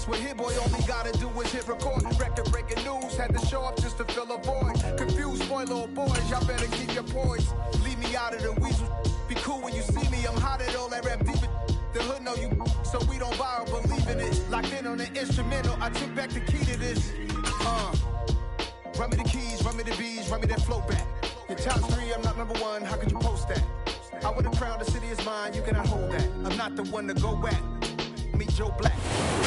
What Hit Boy only gotta do is hit record. Record breaking news, had to show up just to fill a void. Confused boy, little boys, y'all better keep your poise. Leave me out of the weasel. Be cool when you see me, I'm hot at all that rap deep. The hood know you, so we don't borrow, believe in it. Locked in on the instrumental, I took back the key to this. Run me the keys, run me the bees, run me that flow back. Your top 3, I'm not number 1, how could you post that? I would've crowned the city is mine, you cannot hold that. I'm not the one to go back. Meet Joe Black.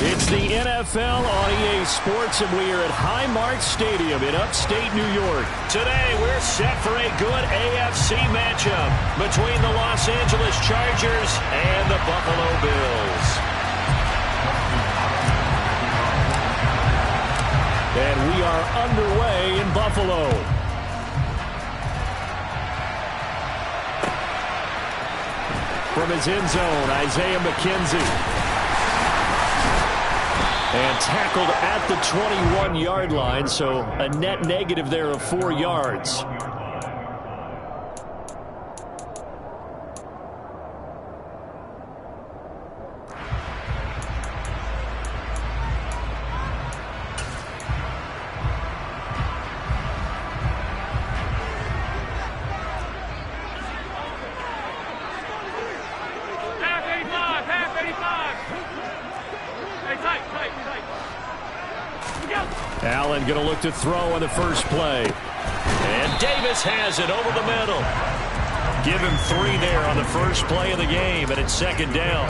It's the NFL on EA Sports, and we are at Highmark Stadium in upstate New York. Today, we're set for a good AFC matchup between the Los Angeles Chargers and the Buffalo Bills. And we are underway in Buffalo. From his end zone, Isaiah McKenzie. And tackled at the 21-yard line, so a net negative there of 4 yards. Allen going to look to throw on the first play. And Davis has it over the middle. Give him 3 there on the first play of the game, and it's second down.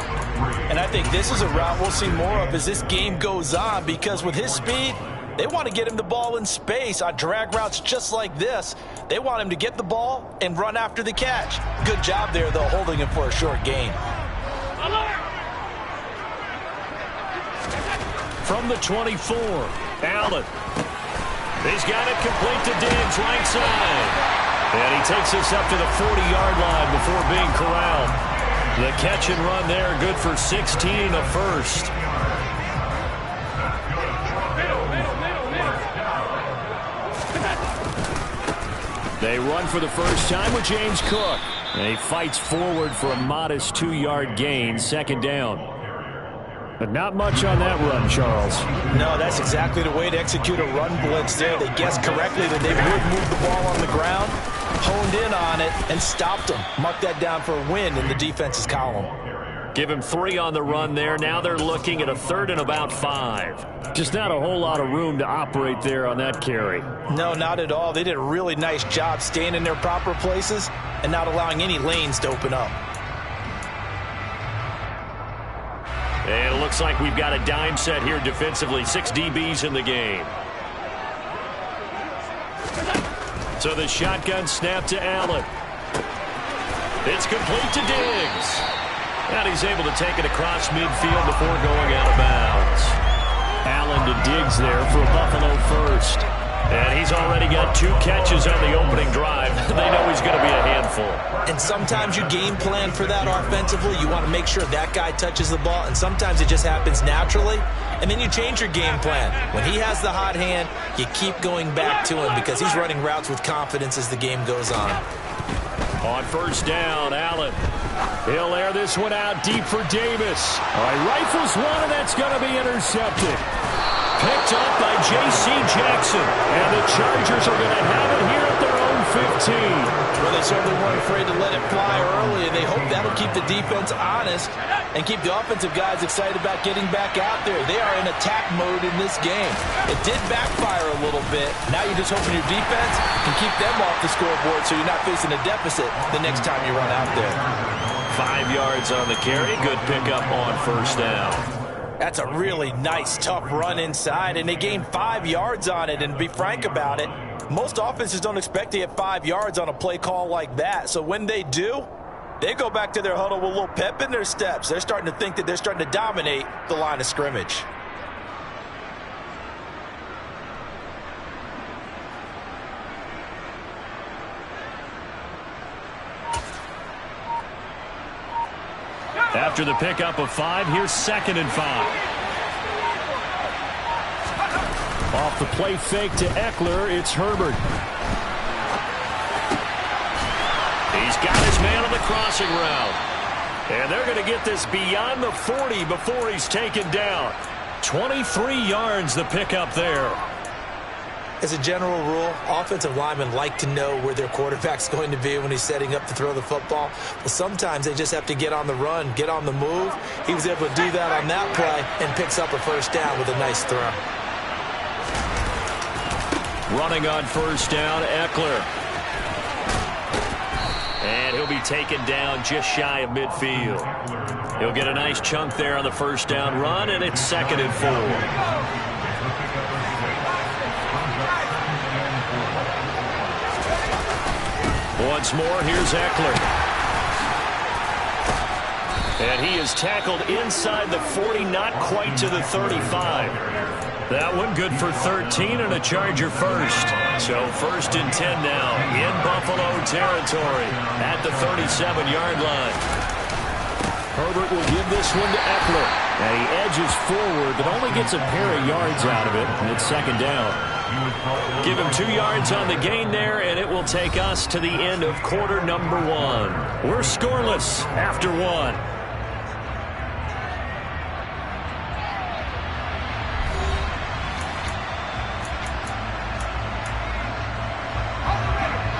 And I think this is a route we'll see more of as this game goes on, because with his speed, they want to get him the ball in space on drag routes just like this. They want him to get the ball and run after the catch. Good job there, though, holding him for a short gain. From the 24, Allen. He's got it complete to Diggs, right side. And he takes us up to the 40-yard line before being corralled. The catch and run there, good for 16 and a first. They run for the first time with James Cook. And he fights forward for a modest 2-yard gain, second down. But not much on that run, Charles. No, that's exactly the way to execute a run blitz there. They guessed correctly that they would move the ball on the ground, honed in on it, and stopped them. Mark that down for a win in the defense's column. Give him 3 on the run there. Now they're looking at a 3rd and about 5. Just not a whole lot of room to operate there on that carry. No, not at all. They did a really nice job staying in their proper places and not allowing any lanes to open up. And it looks like we've got a dime set here defensively. 6 DBs in the game. So the shotgun snap to Allen. It's complete to Diggs. And he's able to take it across midfield before going out of bounds. Allen to Diggs there for a Buffalo first. And he's already got 2 catches on the opening drive. They know he's going to be a handful. And sometimes you game plan for that offensively. You want to make sure that guy touches the ball, and sometimes it just happens naturally. And then you change your game plan. When he has the hot hand, you keep going back to him because he's running routes with confidence as the game goes on. On first down, Allen. He'll air this one out deep for Davis. All right, rifles one, and that's going to be intercepted. Picked up by J.C. Jackson. And the Chargers are going to have it here at their own 15. Well, they certainly weren't afraid to let it fly early, and they hope that'll keep the defense honest and keep the offensive guys excited about getting back out there. They are in attack mode in this game. It did backfire a little bit. Now you're just hoping your defense can keep them off the scoreboard so you're not facing a deficit the next time you run out there. 5 yards on the carry. Good pickup on first down. That's a really nice, tough run inside, and they gained 5 yards on it. And to be frank about it, most offenses don't expect to get 5 yards on a play call like that. So when they do, they go back to their huddle with a little pep in their steps. They're starting to think that they're starting to dominate the line of scrimmage. After the pickup of 5, here's 2nd and 5. Off the play fake to Eckler, it's Herbert. He's got his man on the crossing route. And they're going to get this beyond the 40 before he's taken down. 23 yards the pickup there. As a general rule, offensive linemen like to know where their quarterback's going to be when he's setting up to throw the football. But sometimes they just have to get on the run, get on the move. He was able to do that on that play and picks up a first down with a nice throw. Running on first down, Eckler. And he'll be taken down just shy of midfield. He'll get a nice chunk there on the first down run, and it's 2nd and 4. Once more, here's Eckler. And he is tackled inside the 40, not quite to the 35. That one good for 13 and a Charger first. So 1st and 10 now in Buffalo territory at the 37-yard line. Herbert will give this one to Eckler. And he edges forward, but only gets a pair of yards out of it. And it's 2nd down. Give him 2 yards on the gain there, and it will take us to the end of quarter number 1. We're scoreless after 1.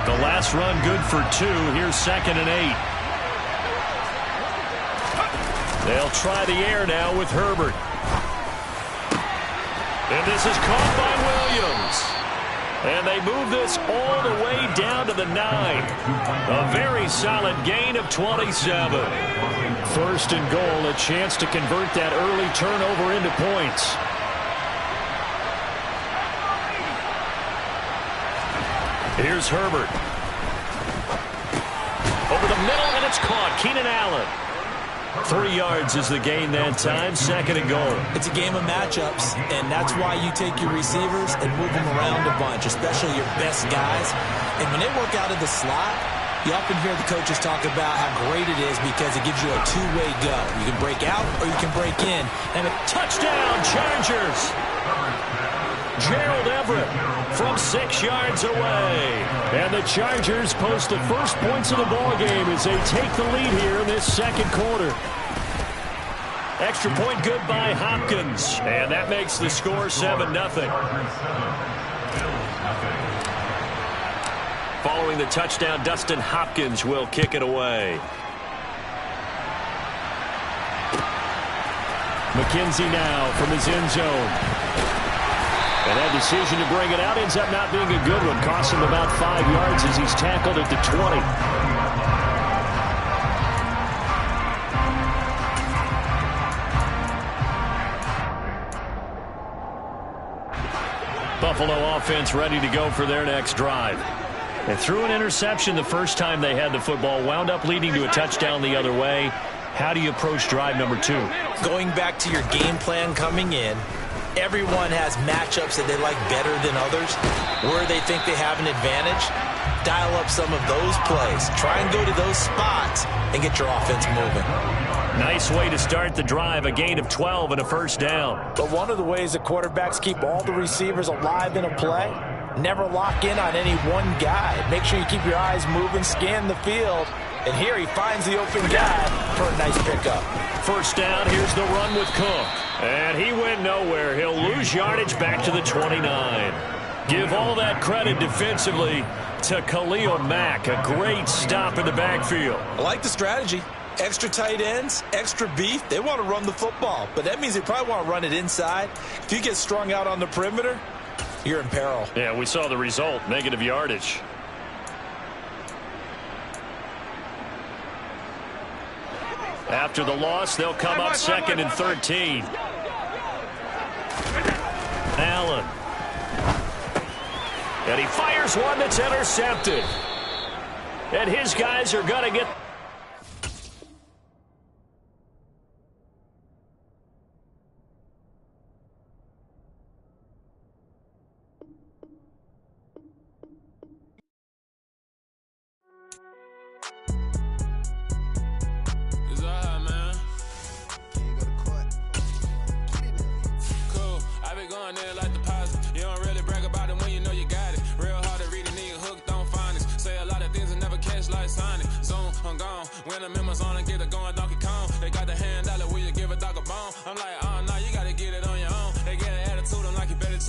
The last run good for 2. Here's 2nd and 8. They'll try the air now with Herbert. And this is caught by Williams. And they move this all the way down to the 9. A very solid gain of 27. 1st and goal, a chance to convert that early turnover into points. Here's Herbert. Over the middle, and it's caught. Keenan Allen. 3 yards is the gain that time. 2nd and goal. It's a game of matchups, and that's why you take your receivers and move them around a bunch, especially your best guys. And when they work out of the slot, you often hear the coaches talk about how great it is because it gives you a two-way go. You can break out or you can break in. And a touchdown, Chargers! Gerald Everett from 6 yards away. And the Chargers post the first points of the ballgame as they take the lead here in this 2nd quarter. Extra point good by Hopkins. And that makes the score 7-0. Following the touchdown, Dustin Hopkins will kick it away. McKenzie now from his end zone. And that decision to bring it out ends up not being a good one. Costs him about 5 yards as he's tackled at the 20. Buffalo offense ready to go for their next drive. They threw an interception the first time they had the football, wound up leading to a touchdown the other way. How do you approach drive number 2? Going back to your game plan coming in, everyone has matchups that they like better than others, where they think they have an advantage. Dial up some of those plays. Try and go to those spots and get your offense moving. Nice way to start the drive, a gain of 12 and a first down. But one of the ways that quarterbacks keep all the receivers alive in a play, never lock in on any one guy. Make sure you keep your eyes moving, scan the field, and here he finds the open guy for a nice pickup. First down, here's the run with Cook. And he went nowhere. He'll lose yardage back to the 29. Give all that credit defensively to Khalil Mack. A great stop in the backfield. I like the strategy. Extra tight ends, extra beef. They want to run the football, but that means they probably want to run it inside. If you get strung out on the perimeter, you're in peril. Yeah, we saw the result, negative yardage. After the loss, they'll come up 2nd and 13. Allen. And he fires one that's intercepted. And his guys are going to get...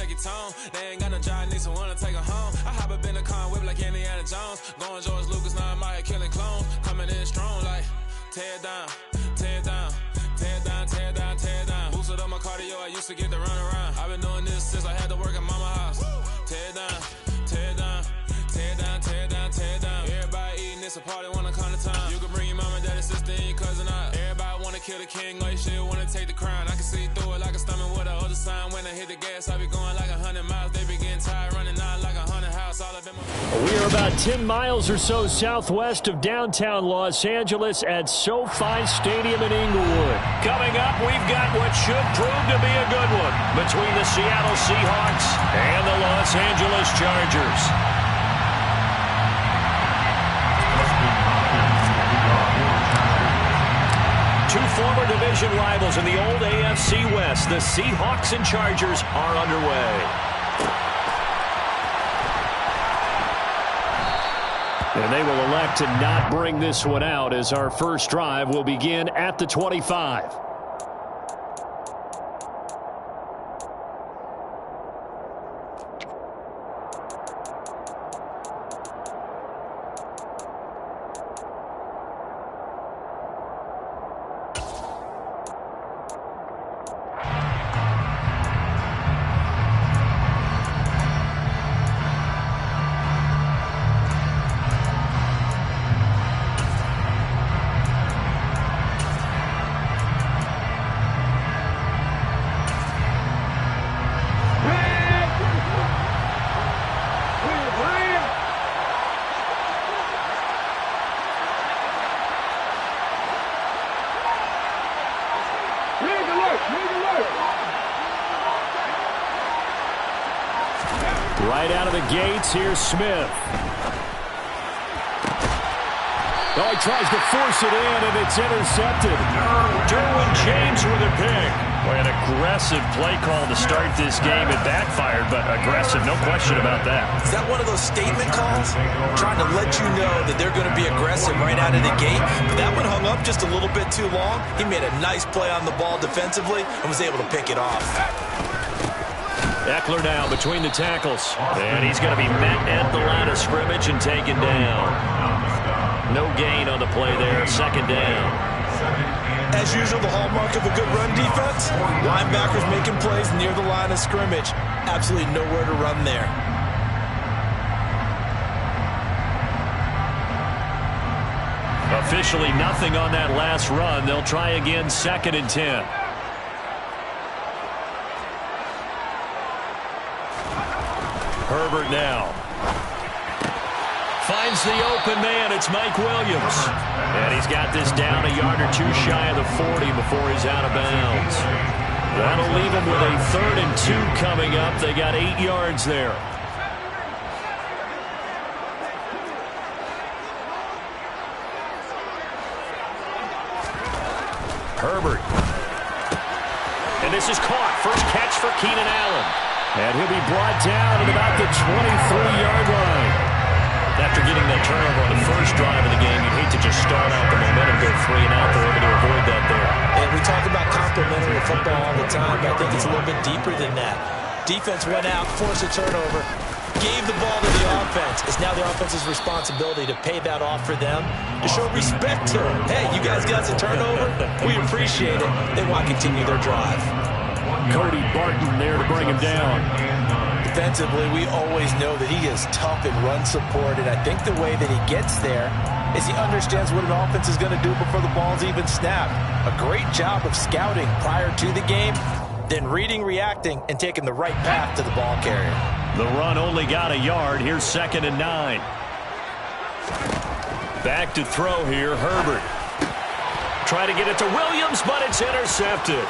check your tone. They ain't got no job, need someone to take her home. I hop up in the car, whip like Indiana Jones. Going George Lucas, now I'm out here killing clones. Coming in strong like, tear down, tear down. Tear down, tear down, tear down. Boosted up my cardio, I used to get to run around. I've been doing this since I had to work at mama house. Tear down, tear down, tear down, tear down, tear down. Everybody eating, it's a party, wanna come to town. You can bring your mama, daddy, sister, and your cousin out. Everybody wanna kill the king, like shit, wanna take the crown. I can see through it like a stomach with a other sign. When I hit the gas, I be going like 100 miles. They be getting tired, running out like 100 house. All up in my... We are about 10 miles or so southwest of downtown Los Angeles at SoFi Stadium in Inglewood. Coming up, we've got what should prove to be a good one between the Seattle Seahawks and the Los Angeles Chargers. Two former division rivals in the old AFC West, the Seahawks and Chargers, are underway. And they will elect to not bring this one out as our first drive will begin at the 25. Right out of the gates, here's Smith. Oh, he tries to force it in, and it's intercepted. Derwin James with a pick. Boy, an aggressive play call to start this game. It backfired, but aggressive, no question about that. Is that one of those statement calls? Trying to let you know that they're going to be aggressive right out of the gate. But that one hung up just a little bit too long. He made a nice play on the ball defensively and was able to pick it off. Eckler now between the tackles. And he's going to be met at the line of scrimmage and taken down. No gain on the play there. Second down. As usual, the hallmark of a good run defense, linebackers making plays near the line of scrimmage. Absolutely nowhere to run there. Officially nothing on that last run. They'll try again, 2nd and 10. Herbert now. Finds the open man. It's Mike Williams. And he's got this down a yard or two shy of the 40 before he's out of bounds. That'll leave him with a 3rd and 2 coming up. They got 8 yards there. Herbert. And this is caught. First catch for Keenan Allen. And he'll be brought down at about the 23-yard line. After getting that turnover on the first drive of the game, you'd hate to just start out the momentum, go 3 and out. They're able to avoid that there. And we talk about complementary football all the time, but I think it's a little bit deeper than that. Defense went out, forced a turnover, gave the ball to the offense. It's now the offense's responsibility to pay that off for them, to show respect to them. Hey, you guys got a turnover? We appreciate it. They want to continue their drive. Cody Barton there to bring him down. Defensively, we always know that he is tough and run support, and I think the way that he gets there is he understands what an offense is going to do before the ball's even snapped. A great job of scouting prior to the game, then reading, reacting, and taking the right path to the ball carrier. The run only got a yard. Here's 2nd and 9. Back to throw here, Herbert. Try to get it to Williams, but it's intercepted.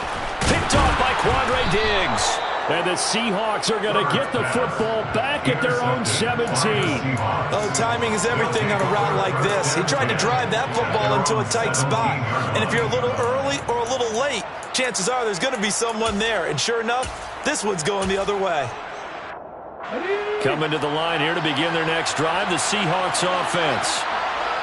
Picked off by Quandre Diggs. And the Seahawks are going to get the football back at their own 17. Oh, timing is everything on a route like this. He tried to drive that football into a tight spot. And if you're a little early or a little late, chances are there's going to be someone there. And sure enough, this one's going the other way. Coming to the line here to begin their next drive, the Seahawks offense.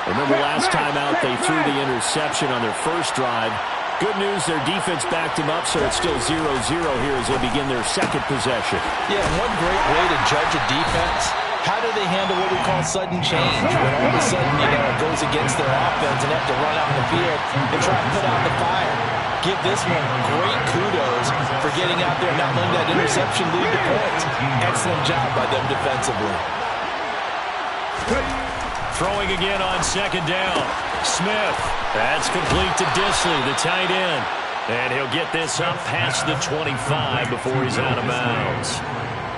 Remember last time out, they threw the interception on their first drive. Good news, their defense backed him up, so it's still 0-0 here as they begin their second possession. Yeah, one great way to judge a defense. How do they handle what we call sudden change? When all of a sudden, it goes against their offense and they have to run out in the field and try to put out the fire. Give this one great kudos for getting out there and not letting that interception lead to points. Excellent job by them defensively. Throwing again on second down. Smith. That's complete to Disley, the tight end. And he'll get this up past the 25 before he's out of bounds.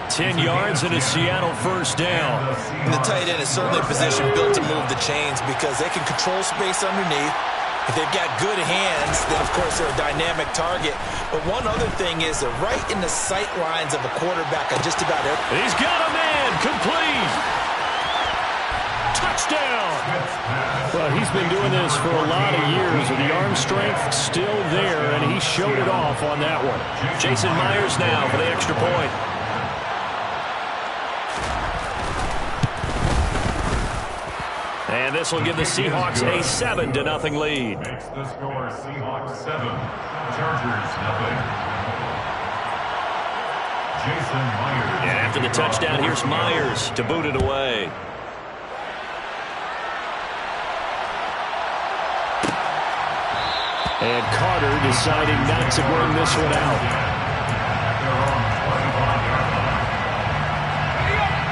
10 yards and a Seattle first down. And the tight end is certainly a position built to move the chains because they can control space underneath. If they've got good hands, then, of course, they're a dynamic target. But one other thing is they're right in the sight lines of a quarterback on just about every. He's got a man. Complete. Touchdown. Well, he's been doing this for a lot of years, with the arm strength still there, and he showed it off on that one. Jason Myers now for the extra point. And this will give the Seahawks a 7-0 lead. Makes the score Seahawks 7, Chargers 0. Jason Myers. And after the touchdown, here's Myers to boot it away. And Carter deciding not to bring this one out.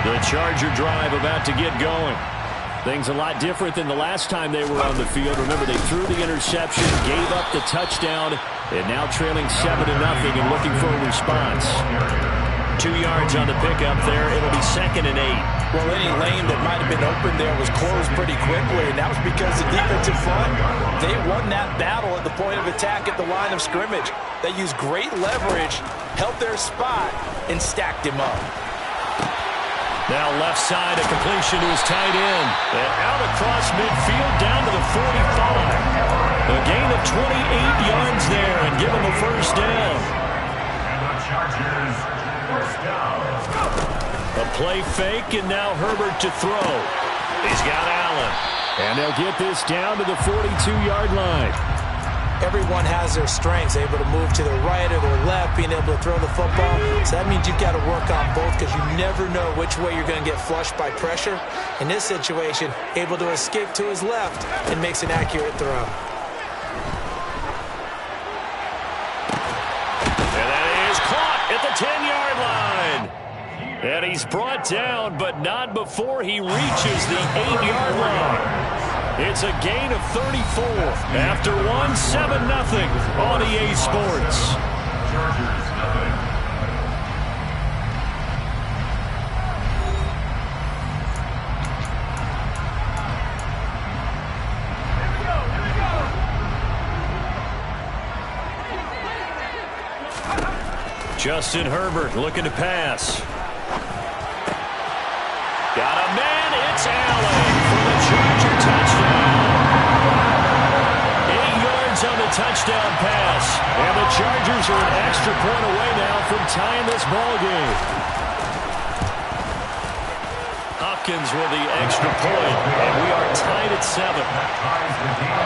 The Charger drive about to get going. Things a lot different than the last time they were on the field. Remember, they threw the interception, gave up the touchdown, and now trailing 7-0 and looking for a response. 2 yards on the pickup there. It'll be 2nd and 8. Well, any lane that might have been open there was closed pretty quickly, and that was because the defensive front, they won that battle at the point of attack at the line of scrimmage. They used great leverage, held their spot, and stacked him up. Now left side, a completion to his tight end. And out across midfield, down to the 45. A gain of 28 yards there and give him a first down. And the Chargers, first down. A play fake, and now Herbert to throw. He's got Allen. And they'll get this down to the 42-yard line. Everyone has their strengths, able to move to their right or their left, being able to throw the football. So that means you've got to work on both because you never know which way you're going to get flushed by pressure. In this situation, able to escape to his left and makes an accurate throw. And that is caught at the 10-yard line. And he's brought down, but not before he reaches the 8-yard line. It's a gain of 34 after 7-0 on EA Sports. Chargers 0. Justin Herbert looking to pass. Got a man, it's Allen for the Charger touchdown. 8 yards on the touchdown pass. And the Chargers are an extra point away now from tying this ball game. Hopkins with the extra point, and we are tied at 7. That ties the game.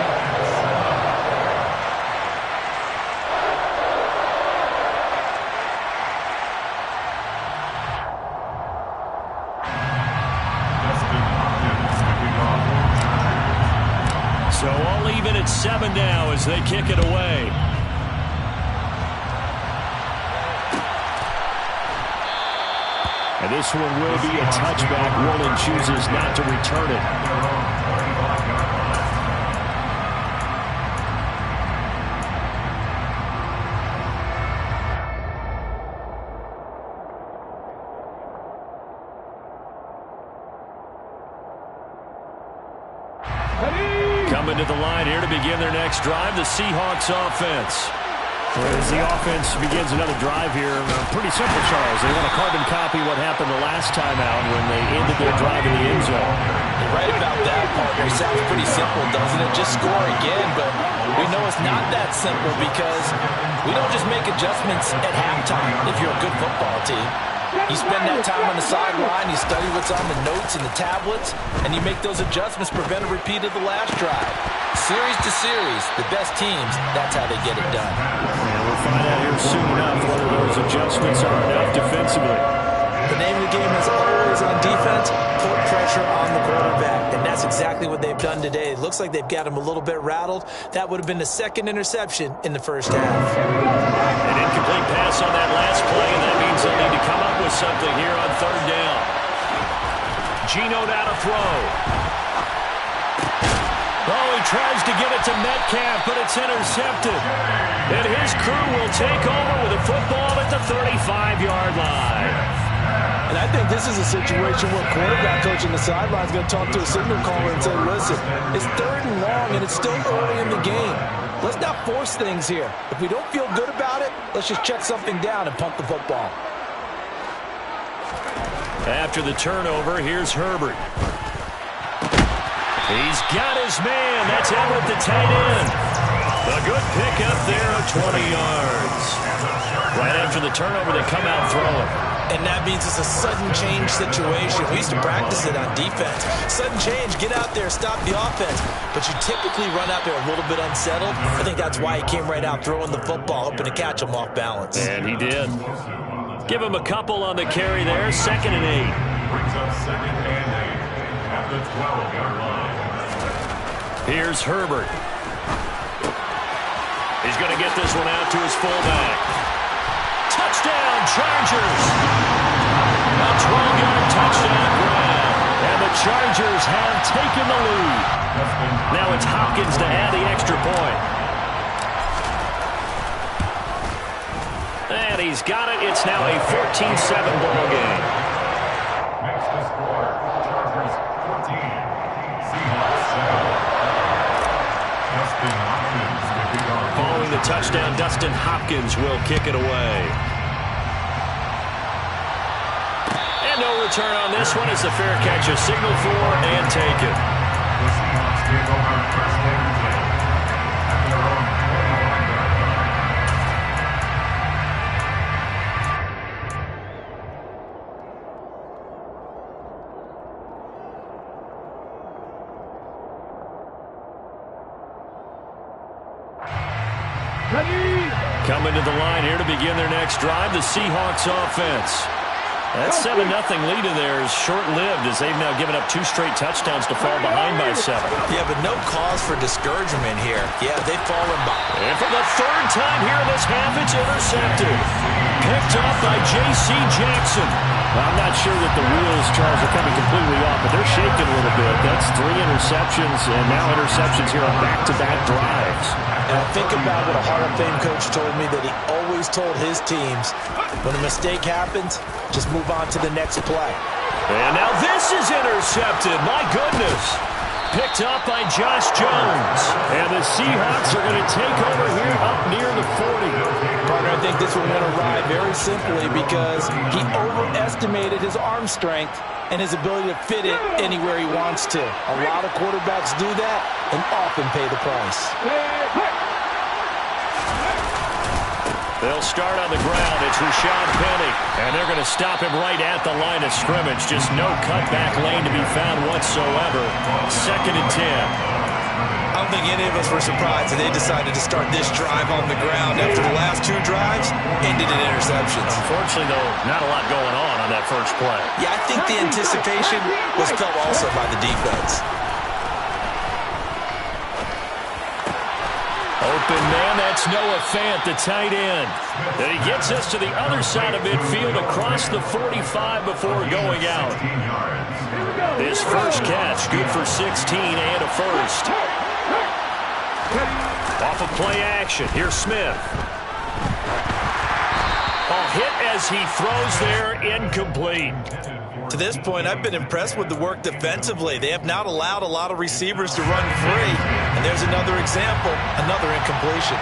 So all even at 7 now as they kick it away. And this one will be a touchback. Woolen chooses not to return it. Coming to the line here to begin their next drive, the Seahawks offense. As the offense begins another drive here, pretty simple, Charles. They want to carbon copy what happened the last time out when they ended their drive in the end zone. You're right about that, partner. Sounds pretty simple, doesn't it? Just score again, but we know it's not that simple because we don't just make adjustments at halftime if you're a good football team. You spend that time on the sideline, you study what's on the notes and the tablets, and you make those adjustments to prevent a repeat of the last drive. Series to series, the best teams, that's how they get it done. And we'll find out here soon enough whether those adjustments are enough defensively. The name of the game is always on defense, put pressure on the quarterback. And that's exactly what they've done today. It looks like they've got him a little bit rattled. That would have been the second interception in the first half. An incomplete pass on that last play, and that means they'll need to come up with something here on third down. Geno now to throw. Oh, he tries to get it to Metcalf, but it's intercepted. And his crew will take over with a football at the 35-yard line. And I think this is a situation where quarterback coach on the sideline is going to talk to a signal caller and say, listen, it's third and long, and it's still early in the game. Let's not force things here. If we don't feel good about it, let's just check something down and punt the football. After the turnover, here's Herbert. He's got his man. That's Everett, the tight end. A good pickup there of 20 yards. Right after the turnover, they come out throwing. And that means it's a sudden change situation. We used to practice it on defense. Sudden change, get out there, stop the offense. But you typically run out there a little bit unsettled. I think that's why he came right out throwing the football, hoping to catch him off balance. And he did. Give him a couple on the carry there. 2nd and 8. Brings up 2nd and 8 at the 12-yard line. Here's Herbert. He's going to get this one out to his fullback. Touchdown, Chargers! A 12-yard touchdown grab. And the Chargers have taken the lead. Now it's Hopkins to add the extra point. And he's got it. It's now a 14-7 ball game. Makes the score Chargers 14, Seahawks 7. Dustin Hopkins will be on. Following the touchdown, Dustin Hopkins will kick it away. And no return on this one. It's a fair catch, a signal for, and take it. The Seahawks take over first and 10 at their own 41-yard line. Coming to the line here to begin their next drive, the Seahawks offense. That 7-0 lead in there is short-lived as they've now given up 2 straight touchdowns to fall behind by 7. Yeah, but no cause for discouragement here. Yeah, they've fallen behind. And for the 3rd time here in this half, it's intercepted. Picked up by J.C. Jackson. I'm not sure that the wheels, Charles, are coming completely off, but they're shaking a little bit. That's 3 interceptions, and now interceptions here on back-to-back drives. And I think about what a Hall of Fame coach told me that he always told his teams, when a mistake happens, just move on to the next play. And now this is intercepted. My goodness. Picked up by Josh Jones. And the Seahawks are going to take over here up near the 40. Partner, I think this one went awry very simply because he overestimated his arm strength and his ability to fit it anywhere he wants to. A lot of quarterbacks do that and often pay the price. They'll start on the ground. It's Rashad Penny. And they're going to stop him right at the line of scrimmage. Just no cutback lane to be found whatsoever. 2nd and 10. I don't think any of us were surprised that they decided to start this drive on the ground after the last 2 drives ended in interceptions. Unfortunately, though, not a lot going on that first play. Yeah, I think the anticipation was felt also by the defense. Open man, that's Noah Fant, the tight end. And he gets us to the other side of midfield across the 45 before going out. His first catch, good for 16 and a first. Off of play action, here's Smith. A hit as he throws there, incomplete. To this point, I've been impressed with the work defensively. They have not allowed a lot of receivers to run free. And there's another example, another incompletion.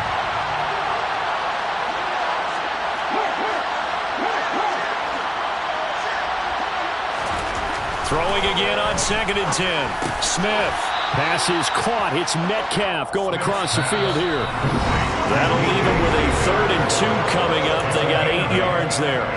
Throwing again on 2nd and 10. Smith. Pass is caught. It's Metcalf going across the field here. That'll leave him with a 3rd and 2 coming up. They got 8 yards there.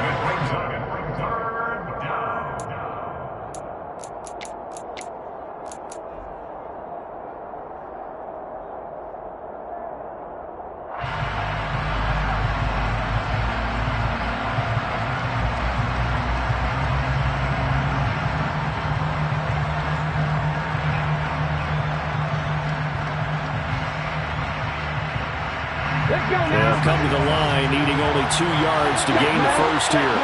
to the line, needing only 2 yards to gain the first here.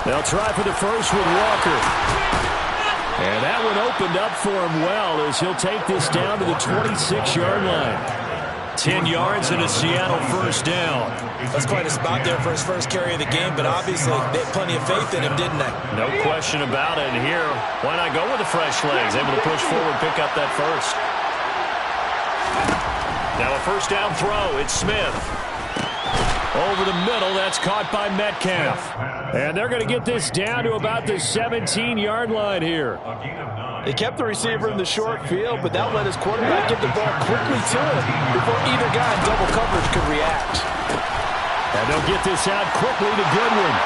They'll try for the first with Walker. And that one opened up for him well as he'll take this down to the 26-yard line. 10 yards and a Seattle first down. That's quite a spot there for his first carry of the game, but obviously they had plenty of faith in him, didn't they? No question about it. And here, why not go with the fresh legs? Able to push forward, pick up that first. Now a first down throw. It's Smith. Over the middle, that's caught by Metcalf. And they're going to get this down to about the 17-yard line here. They kept the receiver in the short field, but that let his quarterback get the ball quickly to him before either guy in double coverage could react. And they'll get this out quickly to Goodwin.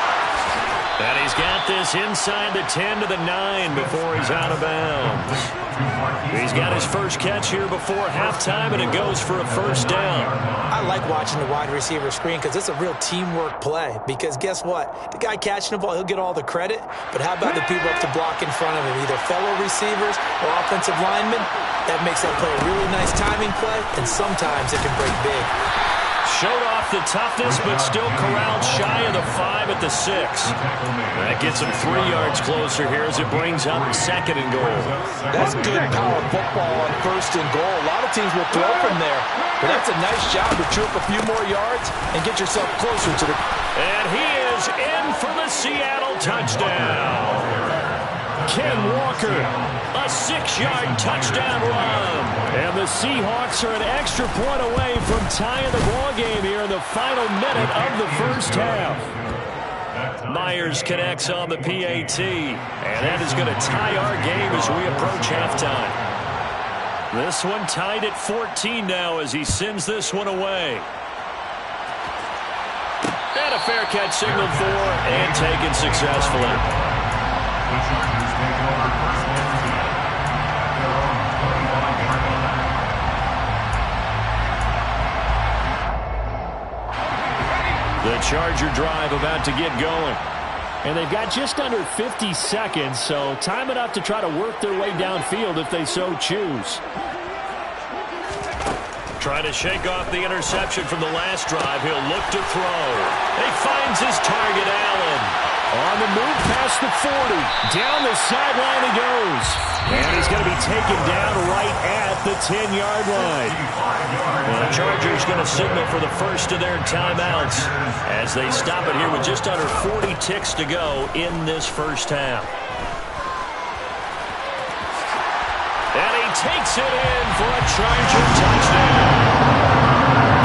And he's got this inside the 10 to the 9 before he's out of bounds. He's got his first catch here before halftime, and it goes for a first down. I like watching the wide receiver screen because it's a real teamwork play. Because guess what? The guy catching the ball, he'll get all the credit. But how about the people up to block in front of him, either fellow receivers or offensive linemen? That makes that play a really nice timing play, and sometimes it can break big. Showed off the toughness, but still corralled shy of the 5 at the 6. That gets him 3 yards closer here as it brings up 2nd and goal. That's good power football on 1st and goal. A lot of teams will throw from there, but that's a nice job to chew up a few more yards and get yourself closer to the... And he is in for the Seattle touchdown. Ken Walker, a 6-yard touchdown run. And the Seahawks are an extra point away from tying the ball game here in the final minute of the first half. Myers connects on the PAT, and that is going to tie our game as we approach halftime. This one tied at 14 now as he sends this one away. And a fair catch signaled for and taken successfully. The Charger drive about to get going. And they've got just under 50 seconds, so time enough to try to work their way downfield if they so choose. Trying to shake off the interception from the last drive. He'll look to throw. He finds his target, Allen. On the move past the 40. Down the sideline he goes. And he's going to be taken down right at the 10-yard line. And the Chargers going to signal for the first of their timeouts as they stop it here with just under 40 ticks to go in this first half. And he takes it in for a Charger touchdown.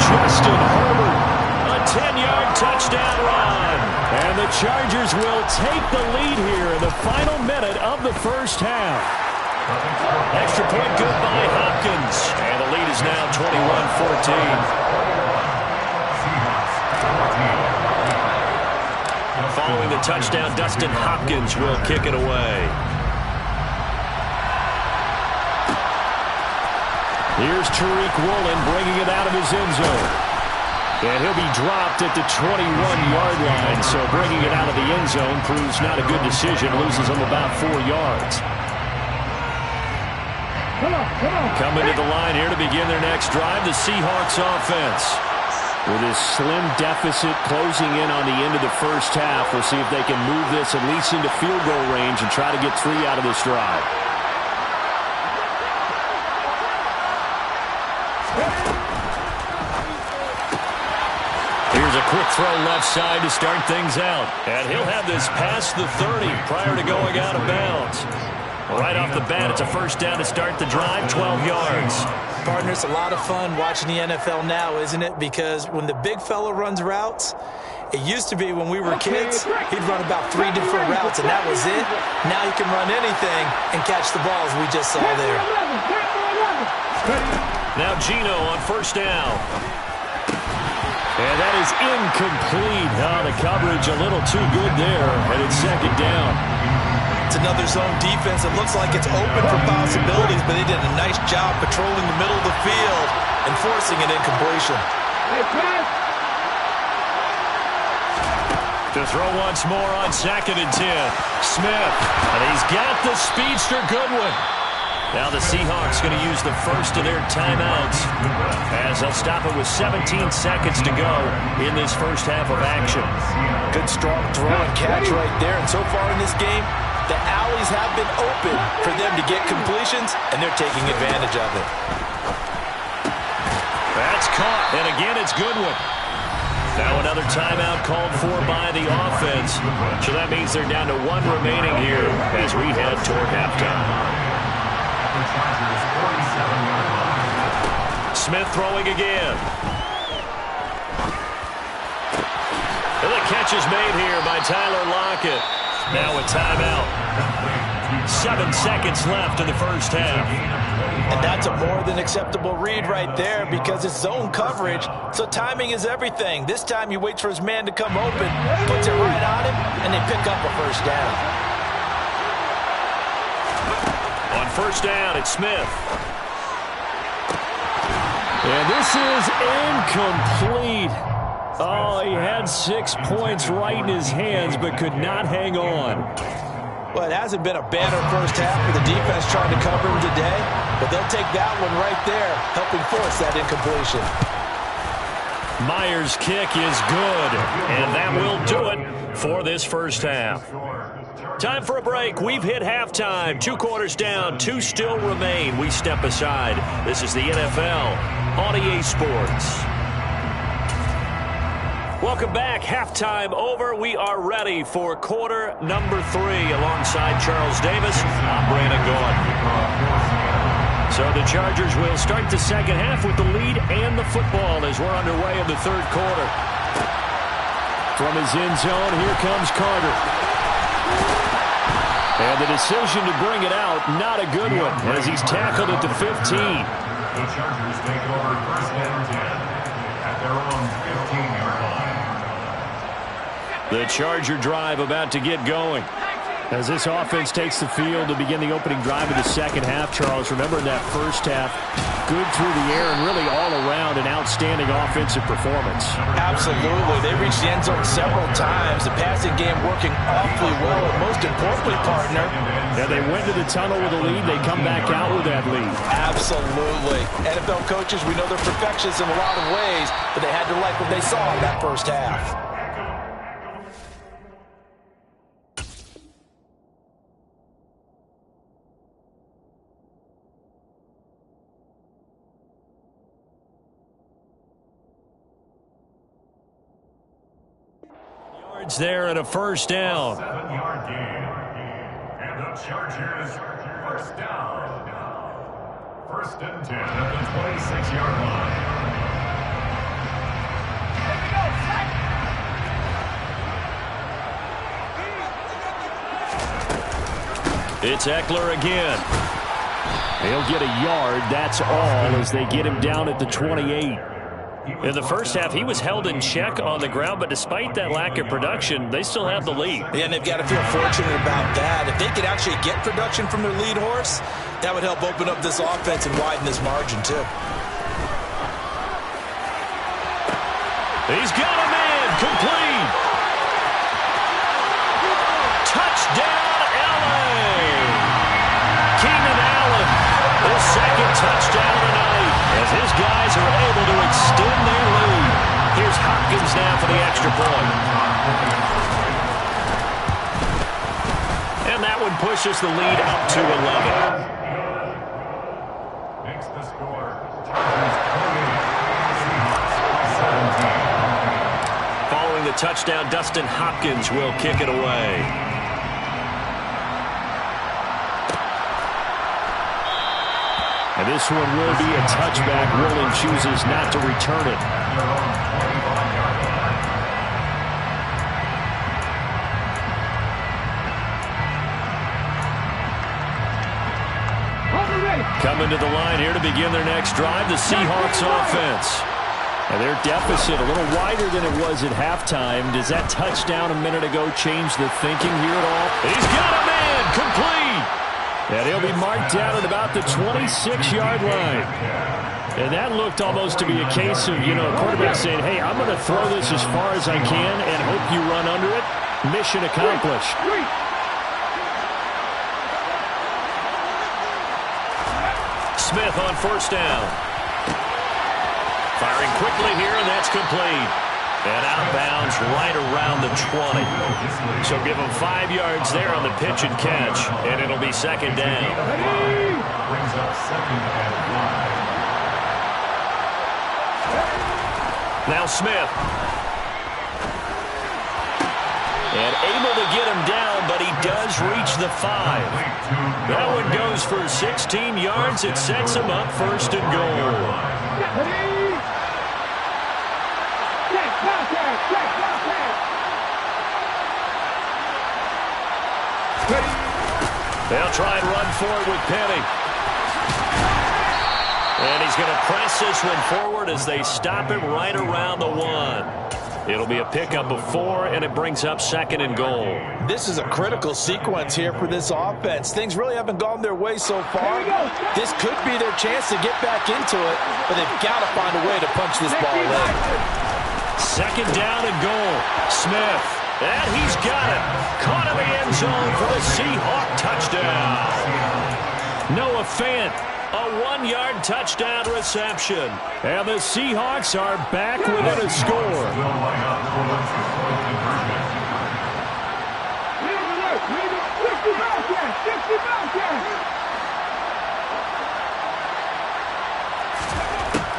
Justin Herbert, a 10-yard touchdown run. And the Chargers will take the lead here in the final minute of the first half. Extra point good by Hopkins. And the lead is now 21-14. Following the touchdown, Dustin Hopkins will kick it away. Here's Tariq Woolen bringing it out of his end zone. And he'll be dropped at the 21-yard line, so bringing it out of the end zone proves not a good decision. Loses him about 4 yards. Coming to the line here to begin their next drive, the Seahawks offense. With his slim deficit closing in on the end of the first half, we'll see if they can move this at least into field goal range and try to get 3 out of this drive. Here's a quick throw left side to start things out. And he'll have this past the 30 prior to going out of bounds. Right off the bat, it's a first down to start the drive, 12 yards. Partner, it's a lot of fun watching the NFL now, isn't it? Because when the big fella runs routes, it used to be when we were kids, he'd run about 3 different routes, and that was it. Now he can run anything and catch the balls we just saw there. Now Gino on first down. And that is incomplete. Oh, the coverage a little too good there, and it's second down. It's another zone defense. It looks like it's open for possibilities, but they did a nice job patrolling the middle of the field and forcing an incompletion. To throw once more on 2nd and 10. Smith, and he's got the speedster Goodwin. Now the Seahawks going to use the first of their timeouts as they'll stop it with 17 seconds to go in this first half of action. Good strong throw and catch right there. And so far in this game, the alleys have been open for them to get completions, and they're taking advantage of it. That's caught, and again it's Goodwin. Now another timeout called for by the offense. So that means they're down to one remaining here as we head toward halftime. Smith throwing again. And the catch is made here by Tyler Lockett. Now a timeout. 7 seconds left in the first half. And that's a more than acceptable read right there because it's zone coverage, so timing is everything. This time he waits for his man to come open, puts it right on him, and they pick up a first down. On first down, it's Smith. And this is incomplete. Oh, he had 6 points right in his hands but could not hang on. Well, it hasn't been a banner first half for the defense trying to cover him today, but they'll take that one right there, helping force that incompletion. Myers' kick is good, and that will do it for this first half. Time for a break. We've hit halftime. 2 quarters down, 2 still remain. We step aside. This is the NFL on EA Sports. Welcome back. Halftime over. We are ready for quarter number 3 alongside Charles Davis. I'm Brandon Gordon. So the Chargers will start the second half with the lead and the football as we're underway in the third quarter. From his end zone, here comes Carter. And the decision to bring it out, not a good one, as he's tackled at the 15. The Chargers take over first and 10 at their own 15-yard line. The Charger drive about to get going. As this offense takes the field to begin the opening drive of the second half, Charles, remember in that first half, good through the air and really all around an outstanding offensive performance. Absolutely. They reached the end zone several times. The passing game working awfully well, and most importantly, partner. Yeah, they went to the tunnel with a lead. They come back out with that lead. Absolutely. NFL coaches, we know they're perfectionists in a lot of ways, but they had to like what they saw in that first half. There and a first down. 7-yard gain. And the Chargers first down. First and 10 at the 26-yard line. It's Eckler again. He'll get a yard, that's all, as they get him down at the 28. In the first half, he was held in check on the ground, but despite that lack of production, they still have the lead. Yeah, and they've got to feel fortunate about that. If they could actually get production from their lead horse, that would help open up this offense and widen this margin, too. He's got a man, complete. Touchdown, LA. Keenan Allen, his second touchdown tonight, as his guys are able to extend their lead. Here's Hopkins now for the extra point. And that one pushes the lead up to 11. Makes the score. Chargers 28, Seahawks 17. Following the touchdown, Dustin Hopkins will kick it away. And this one will be a touchback. Woolen chooses not to return it. Coming to the line here to begin their next drive, the Seahawks offense. And their deficit a little wider than it was at halftime. Does that touchdown a minute ago change the thinking here at all? He's got a man, complete. And he'll be marked down at about the 26-yard line. And that looked almost to be a case of, a quarterback saying, hey, I'm going to throw this as far as I can and hope you run under it. Mission accomplished. Smith on first down. Firing quickly here, and that's complete. And out of bounds right around the 20. So give him 5 yards there on the pitch and catch, and it'll be second down. Brings up second and 5. Now Smith. And able to get him down, but he does reach the 5. That one goes for 16 yards. It sets him up first and goal. They'll try and run for it with Penny. And he's going to press this one forward as they stop him right around the 1. It'll be a pickup of 4, and it brings up second and goal. This is a critical sequence here for this offense. Things really haven't gone their way so far. This could be their chance to get back into it, but they've got to find a way to punch this ball in. Second down and goal. Smith. And he's got it. Caught in the end zone for the Seahawk touchdown. Noah Fant, a 1-yard touchdown reception. And the Seahawks are back within a score.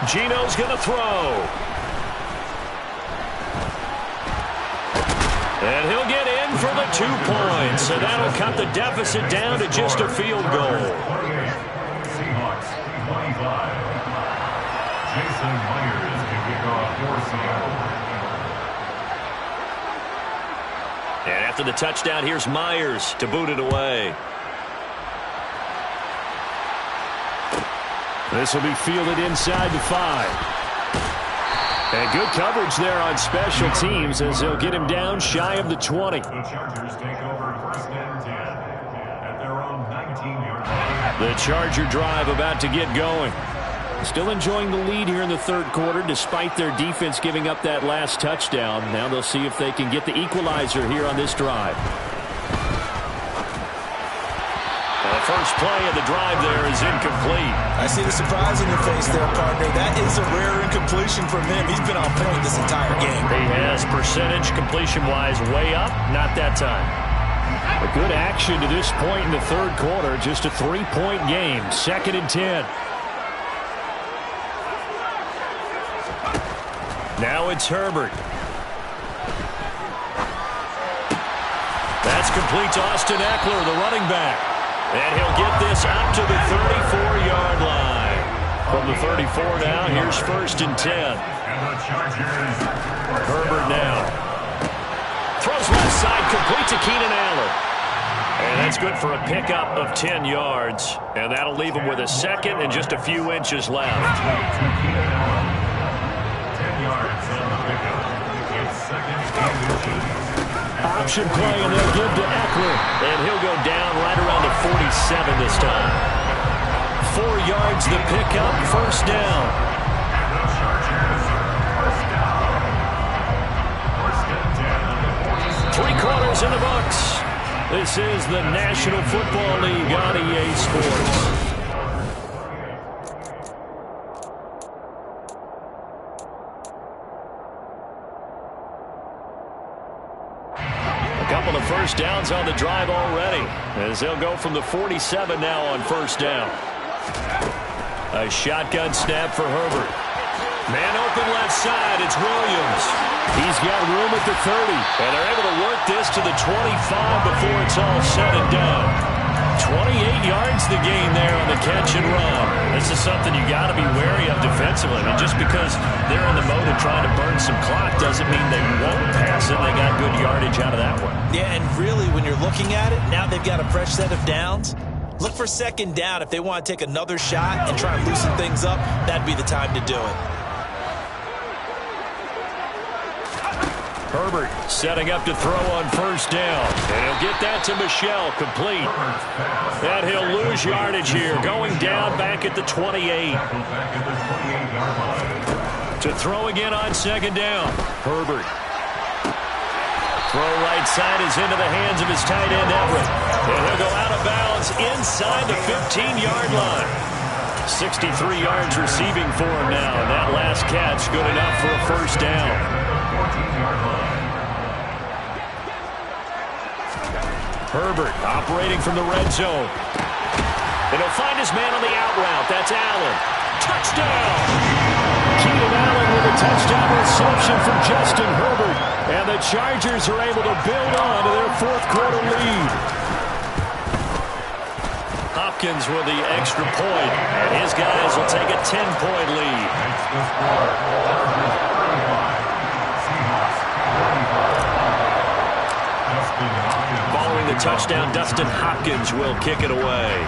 Gino's going to throw. And he'll get in for the 2 points, and that'll cut the deficit down to just a field goal. Seahawks 25. Jason Myers can kick off for Seattle. And after the touchdown, here's Myers to boot it away. This will be fielded inside the 5. And good coverage there on special teams as they'll get him down shy of the 20. The Chargers take over first and 10 at their own 19-yard line. The Charger drive about to get going. Still enjoying the lead here in the third quarter despite their defense giving up that last touchdown. Now they'll see if they can get the equalizer here on this drive. The first play of the drive there is incomplete. I see the surprise in your face there, partner. That is a rare incompletion from him. He's been on point this entire game. He has percentage completion-wise way up. Not that time. A good action to this point in the third quarter. Just a 3-point game. Second and 10. Now it's Herbert. That's complete to Austin Eckler, the running back. And he'll get this up to the 34-yard line. From the 34 now, here's first and 10. Herbert now. Throws left side, complete to Keenan Allen. And that's good for a pickup of 10 yards. And that'll leave him with a second and just a few inches left. 10 yards on the pickup. It's second and inches. Option play, and they'll give to Eckler. And he'll go down right around the 47 this time. 4 yards the pickup, first down. And the Chargers, first down. First and 10 on the 47. 3 quarters in the books. This is the National Football League on EA Sports. Couple of first downs on the drive already as they'll go from the 47 now on first down. A shotgun snap for Herbert. Man open left side, it's Williams. He's got room at the 30, and they're able to work this to the 25 before it's all said and done. 28 yards the gain there on the catch and run. This is something you got to be wary of defensively. I mean, just because they're in the mode of trying to burn some clock doesn't mean they won't pass it. They got good yardage out of that one. Yeah, and really, when you're looking at it, now they've got a fresh set of downs. Look for second down. If they want to take another shot and try and loosen things up, that'd be the time to do it. Herbert setting up to throw on first down. And he'll get that to Michel, complete. And he'll lose yardage here, going down back at the 28. To throw again on second down. Herbert. Throw right side is into the hands of his tight end, Everett. And he'll go out of bounds inside the 15-yard line. 63 yards receiving for him now. And that last catch good enough for a first down. Herbert operating from the red zone. And he'll find his man on the out route. That's Allen. Touchdown! Keenan Allen with a touchdown reception from Justin Herbert. And the Chargers are able to build on to their fourth quarter lead. Hopkins with the extra point, and his guys will take a 10-point lead. Following the touchdown, Dustin Hopkins will kick it away.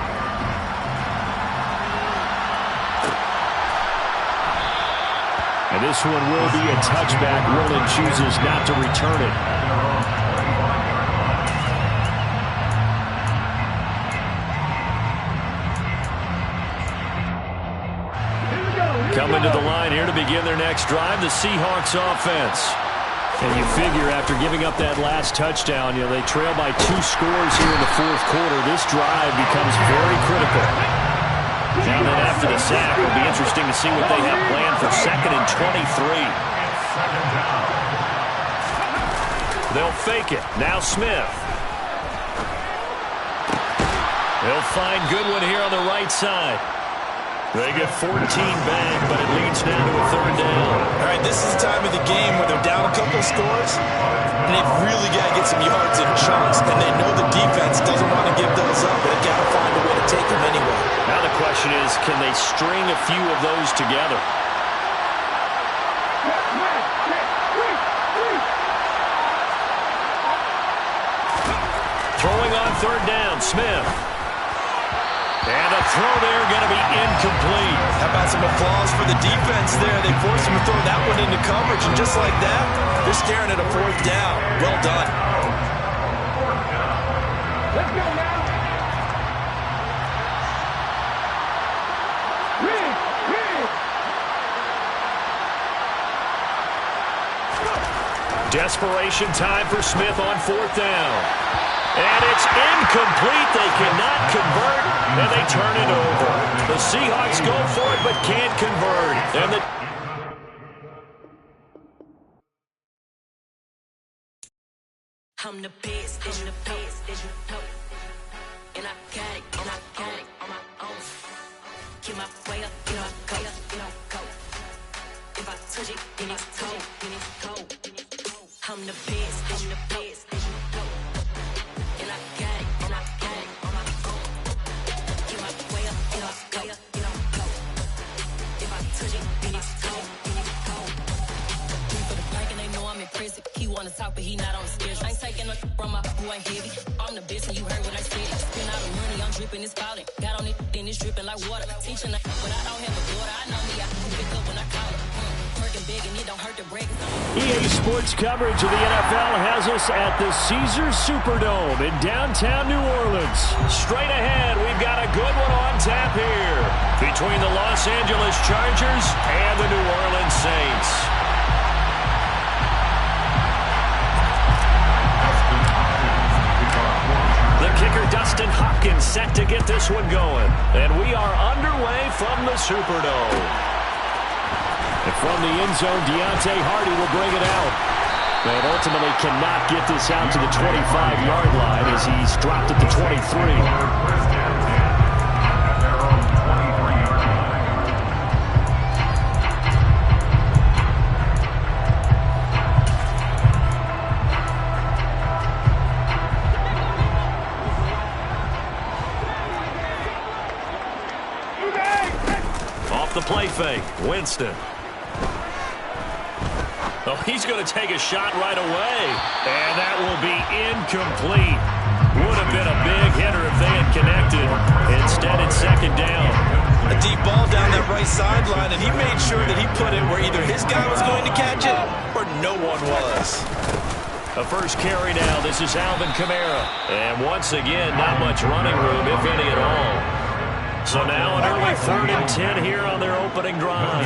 And this one will be a touchback. Rowland chooses not to return it. Coming to the line here to begin their next drive, the Seahawks offense. And you figure after giving up that last touchdown, they trail by 2 scores here in the fourth quarter. This drive becomes very critical. Now then after the sack, it'll be interesting to see what they have planned for 2nd and 23. They'll fake it. Now Smith. They'll find Goodwin here on the right side. They get 14 back, but it leads now to a 3rd down. All right, this is the time of the game where they're down a couple of scores, and they've really got to get some yards in chunks, and they know the defense doesn't want to give those up, but they've got to find a way to take them anyway. Now the question is, can they string a few of those together? Throwing on 3rd down, Smith. And a throw there going to be incomplete. How about some applause for the defense there? They forced him to throw that one into coverage, and just like that, they're staring at a 4th down. Well done. Let's go now. Desperation time for Smith on 4th down. And it's incomplete. They cannot convert, and they turn it over. The Seahawks go for it, but can't convert. And I'm the best, and I got it, and I got it on my own. Get my way up, go. If I touch it, then it's cold, I'm the best, and I got it, and I got it on my own. Get my way up, go. If I touch it, then it's cold, For the blank and they know I'm impressive. He wanna talk, but he not on the schedule. I ain't taking no from my who ain't heavy. I'm the best, and you heard what I said. Spend all the money, I'm dripping, it's falling. Got on it, then it's dripping like water. Teaching, but I don't have a daughter. I know me, I can pick up when I call her. Working big, and it don't hurt to break. EA Sports coverage of the NFL has us at the Caesars Superdome in downtown New Orleans. Straight ahead, we've got a good one on tap here between the Los Angeles Chargers and the New Orleans Saints. The kicker, Dustin Hopkins, set to get this one going. And we are underway from the Superdome. And from the end zone, Deontay Hardy will bring it out. But ultimately cannot get this out to the 25-yard line as he's dropped at the 23. Off the play fake, Winston. Oh, he's going to take a shot right away. And that will be incomplete. Would have been a big hitter if they had connected. Instead, it's 2nd down. A deep ball down that right sideline, and he made sure that he put it where either his guy was going to catch it or no one was. A first carry now. This is Alvin Kamara. And once again, not much running room, if any at all. So now an early 3rd and 10 here on their opening drive.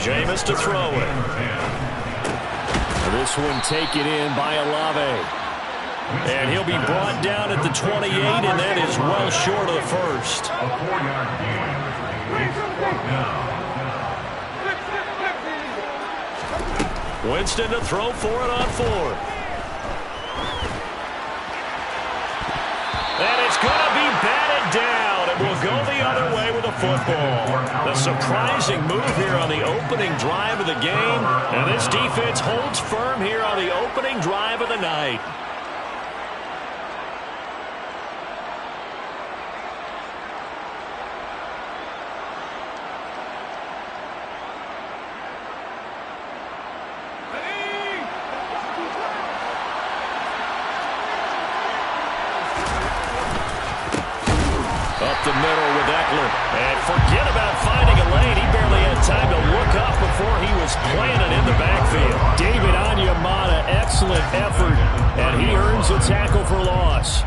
Jameis to throw it. This one taken in by Olave. And he'll be brought down at the 28, and that is well short of the first. Winston to throw for it on 4th. And it's going to be batted down. It will go the other way with a football. A surprising move here on the opening drive of the game. And this defense holds firm here on the opening drive of the night. Up the middle with Eckler. And forget about finding a lane. He barely had time to look up before he was planted in the backfield. David Onyemata, excellent effort. And he earns a tackle for loss.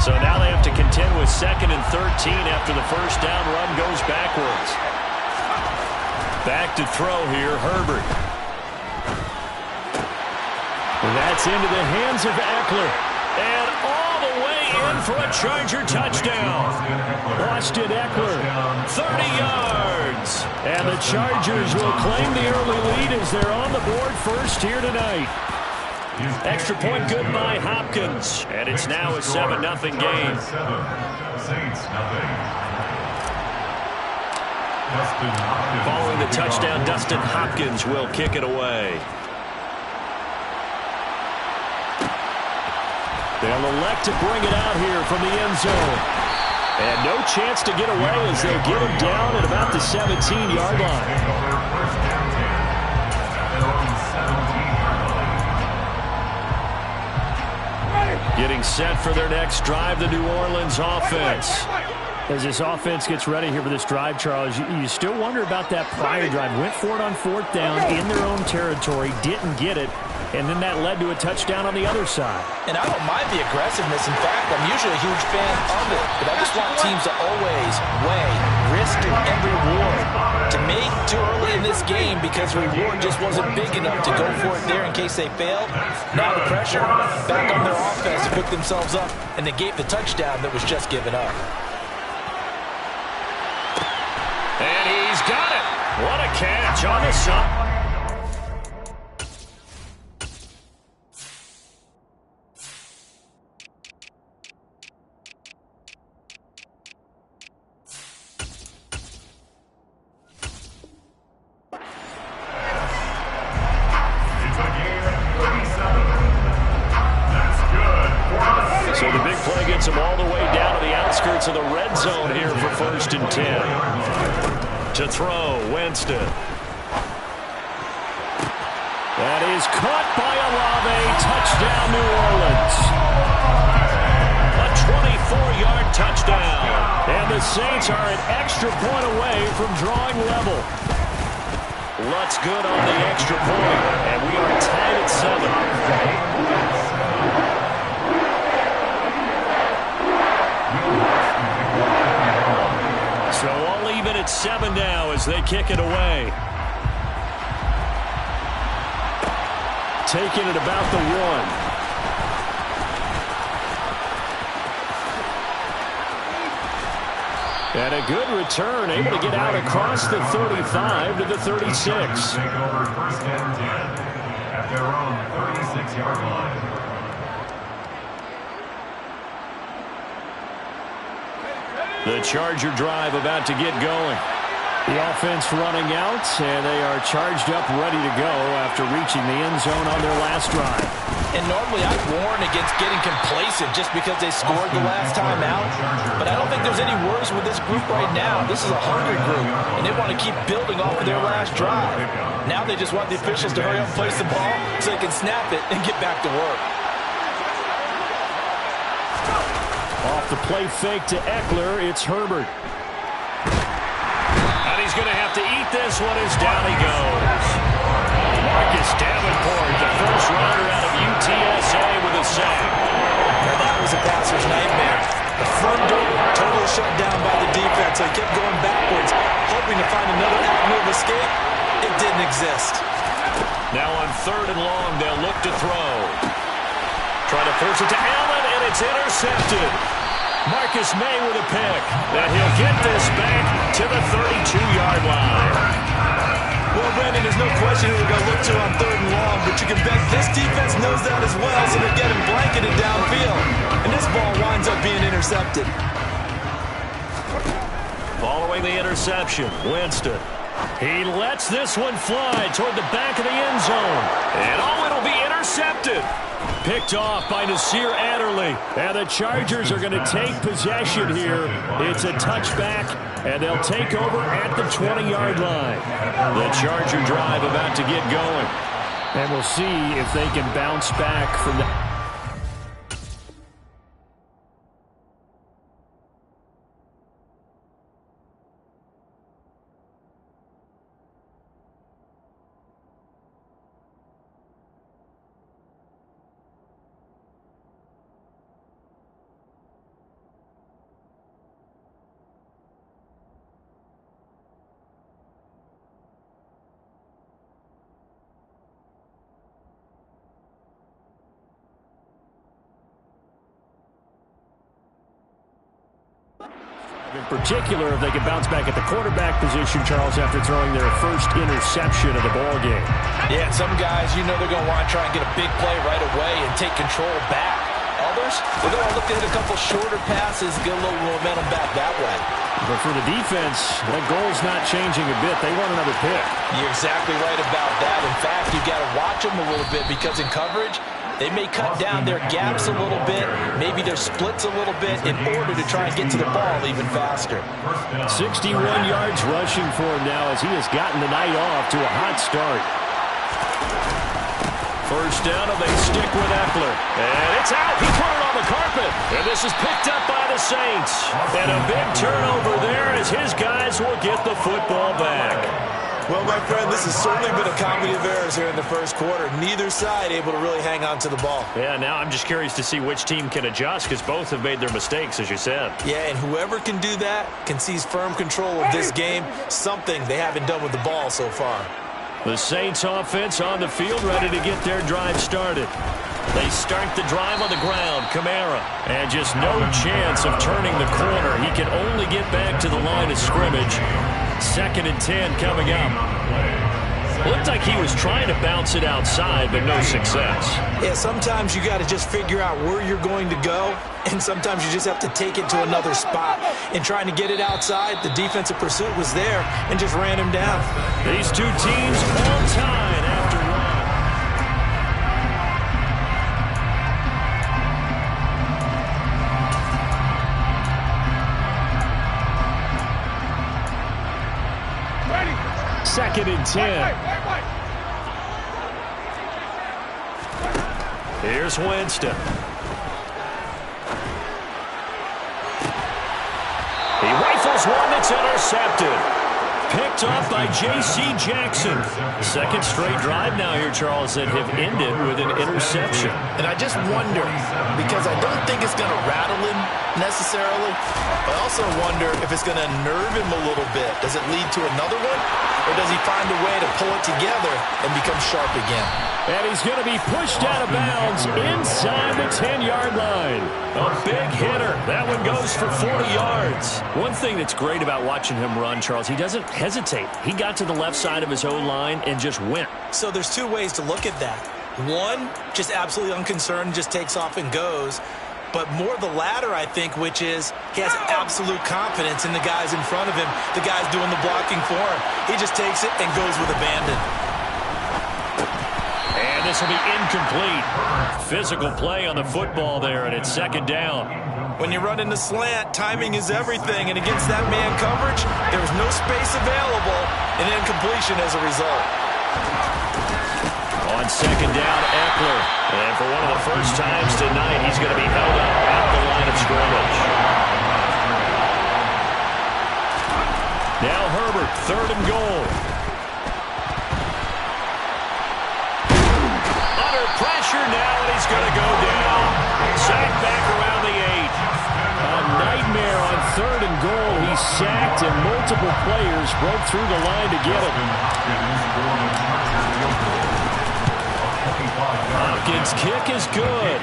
So now they have to contend with 2nd and 13 after the first down run goes backwards. Back to throw here, Herbert. That's into the hands of Eckler. And all the way in for a Charger touchdown. Austin Eckler, 30 yards. And the Chargers will claim the early lead as they're on the board first here tonight. Extra point good by Hopkins. And it's now a 7-0 game. Following the touchdown, Dustin Hopkins will kick it away. They'll elect to bring it out here from the end zone. And no chance to get away as they'll get him down at about the 17-yard line. Getting set for their next drive, the New Orleans offense. As this offense gets ready here for this drive, Charles, you still wonder about that prior drive. Went for it on 4th down in their own territory, didn't get it, and then that led to a touchdown on the other side. And I don't mind the aggressiveness. In fact, I'm usually a huge fan of it. But I just want teams to always weigh risk and reward. To me, too early in this game because the reward just wasn't big enough to go for it there in case they failed. Now the pressure back on their offense to pick themselves up and negate the touchdown that was just given up. And he's got it. What a catch on the shot. So the big play gets him all the way down to the outskirts of the red zone here for 1st and 10. To throw, Winston. That is caught by Olave. Touchdown, New Orleans. A 24-yard touchdown. And the Saints are an extra point away from drawing level. Lutz good on the extra point. And we are tied at 7. So all even at 7 now as they kick it away. Taking it about the 1. And a good return, able to get out across the 35 to the 36. Take over 1st and 10 at their own 36-yard line. The Charger drive about to get going. The offense running out, and they are charged up, ready to go after reaching the end zone on their last drive. And normally I warn against getting complacent just because they scored the last time out. But I don't think there's any worries with this group right now. This is a hungry group, and they want to keep building off of their last drive. Now they just want the officials to hurry up and place the ball so they can snap it and get back to work. Off the play fake to Eckler, it's Herbert. And he's going to have to eat this one as down he goes. Marcus Davenport, the first runner out of UTSA with a sack. Now that was a passer's nightmare. The front door totally shut down by the defense. They kept going backwards, hoping to find another avenue of escape. It didn't exist. Now on 3rd and long, they'll look to throw. trying to force it to Allen, and it's intercepted. Marcus May with a pick. And he'll get this back to the 32-yard line. Well, Brandon, there's no question who we're going to look to on 3rd and long, but you can bet this defense knows that as well, so they're getting blanketed downfield. And this ball winds up being intercepted. Following the interception, Winston. He lets this one fly toward the back of the end zone. And it'll be intercepted. Picked off by Nasir Adderley. And the Chargers are going to take possession here. It's a touchback, and they'll take over at the 20-yard line. The Charger drive about to get going. And we'll see if they can bounce back from the... In particular, if they can bounce back at the quarterback position, Charles, after throwing their first interception of the ball game. Yeah, some guys, they're going to want to try and get a big play right away and take control back. Others, they're going to look to hit a couple shorter passes, get a little momentum back that way. But for the defense, that goal's not changing a bit. They want another pick. You're exactly right about that. In fact, you've got to watch them a little bit because in coverage, they may cut down their gaps a little bit, maybe their splits a little bit in order to try and get to the ball even faster. 61 yards rushing for him now as he has gotten the night off to a hot start. First down, and they stick with Eckler. And it's out. He put it on the carpet. And this is picked up by the Saints. And a big turnover there as his guys will get the football back. Well, my friend, this has certainly been a comedy of errors here in the first quarter. Neither side able to really hang on to the ball. Yeah, now I'm just curious to see which team can adjust because both have made their mistakes, as you said. Yeah, and whoever can do that can seize firm control of this game, something they haven't done with the ball so far. The Saints offense on the field ready to get their drive started. They start the drive on the ground. Kamara. And just no chance of turning the corner. He can only get back to the line of scrimmage. 2nd and 10 coming up. Looked like he was trying to bounce it outside, but no success. Yeah, sometimes you got to just figure out where you're going to go, and sometimes you just have to take it to another spot. And trying to get it outside, the defensive pursuit was there and just ran him down. These two teams all tied after one. Second and 10. Here's Winston. He rifles one that's intercepted. Picked off by J.C. Jackson. Second straight drive now here, Charles, that have ended with an interception. And I just wonder, because I don't think it's going to rattle him necessarily, but I also wonder if it's going to nerve him a little bit. Does it lead to another one? Or does he find a way to pull it together and become sharp again? And he's going to be pushed out of bounds inside the 10-yard line. A big hitter. That one goes for 40 yards. One thing that's great about watching him run, Charles, he doesn't hesitate. He got to the left side of his O-line and just went. So there's two ways to look at that. One, just absolutely unconcerned, just takes off and goes. But more the latter, I think, which is he has absolute confidence in the guys in front of him, the guys doing the blocking for him. He just takes it and goes with abandon. And this will be incomplete. Physical play on the football there, and it's 2nd down. When you're running the slant, timing is everything, and against that man coverage, there was no space available, and incompletion as a result. On 2nd down, Eckler. And for one of the first times tonight, he's going to be held up at the line of scrimmage. Now Herbert, 3rd and goal. Under pressure now, and he's going to go down. Sacked back around the 8. A nightmare on 3rd and goal. He sacked, and multiple players broke through the line to get him. Hopkins' kick is good.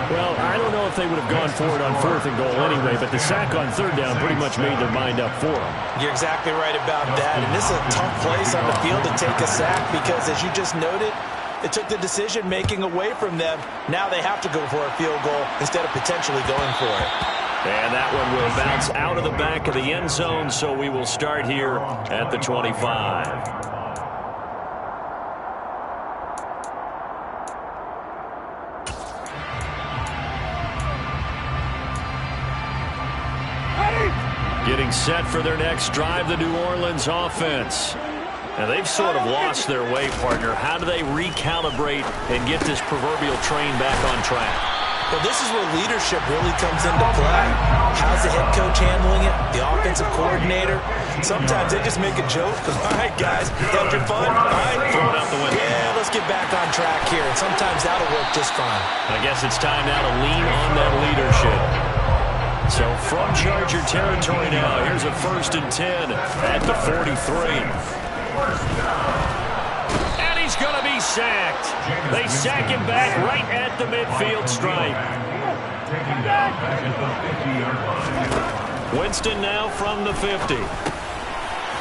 Well, I don't know if they would have gone for it on 4th and goal anyway, but the sack on 3rd down pretty much made their mind up for them. You're exactly right about that, and this is a tough place on the field to take a sack because, as you just noted, it took the decision-making away from them. Now they have to go for a field goal instead of potentially going for it. And that one will bounce out of the back of the end zone, so we will start here at the 25. Getting set for their next drive, the New Orleans offense. Now, they've sort of lost their way, partner. How do they recalibrate and get this proverbial train back on track? Well, this is where leadership really comes into play. How's the head coach handling it? The offensive coordinator? Sometimes they just make a joke. All right, guys, you had your fun? All right, throw it out the window. Yeah, let's get back on track here. And sometimes that'll work just fine. I guess it's time now to lean on that leadership. So from Charger territory now, here's a 1st and 10 at the 43. And he's going to be sacked. They sack him back right at the midfield stripe. Winston now from the 50.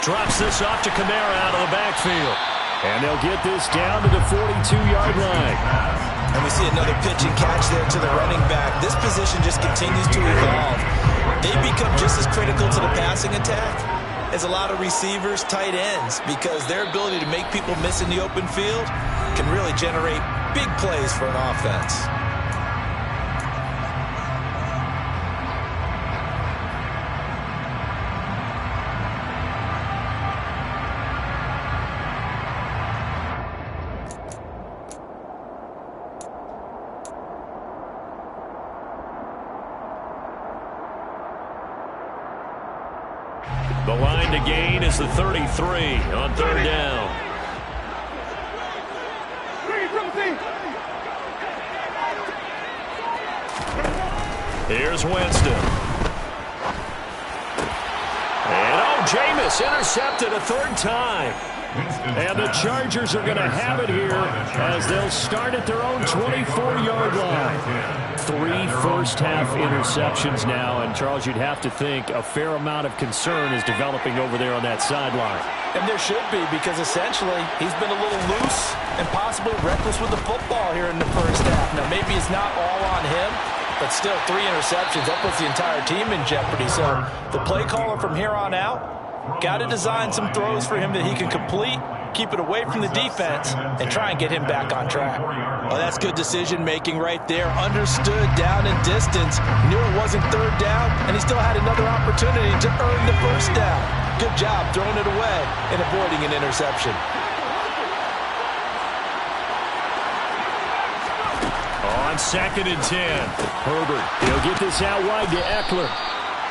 Drops this off to Kamara out of the backfield. And they'll get this down to the 42-yard line. And we see another pitch and catch there to the running back. This position just continues to evolve. They become just as critical to the passing attack as a lot of receivers, tight ends, because their ability to make people miss in the open field can really generate big plays for an offense. The line to gain is the 33 on 3rd down. Here's Winston. And Jameis intercepted a 3rd time. And the Chargers are going to have it here as they'll start at their own 24-yard line. 3 first-half interceptions now, and Charles, you'd have to think a fair amount of concern is developing over there on that sideline. And there should be, because essentially he's been a little loose and possibly reckless with the football here in the first half. Now, maybe it's not all on him, but still 3 interceptions. That puts the entire team in jeopardy. So the play caller from here on out got to design some throws for him that he can complete, keep it away from the defense, and try and get him back on track. Oh, that's good decision-making right there. Understood down and distance. Knew it wasn't 3rd down, and he still had another opportunity to earn the 1st down. Good job throwing it away and avoiding an interception. On 2nd and 10, Herbert. He'll get this out wide to Eckler.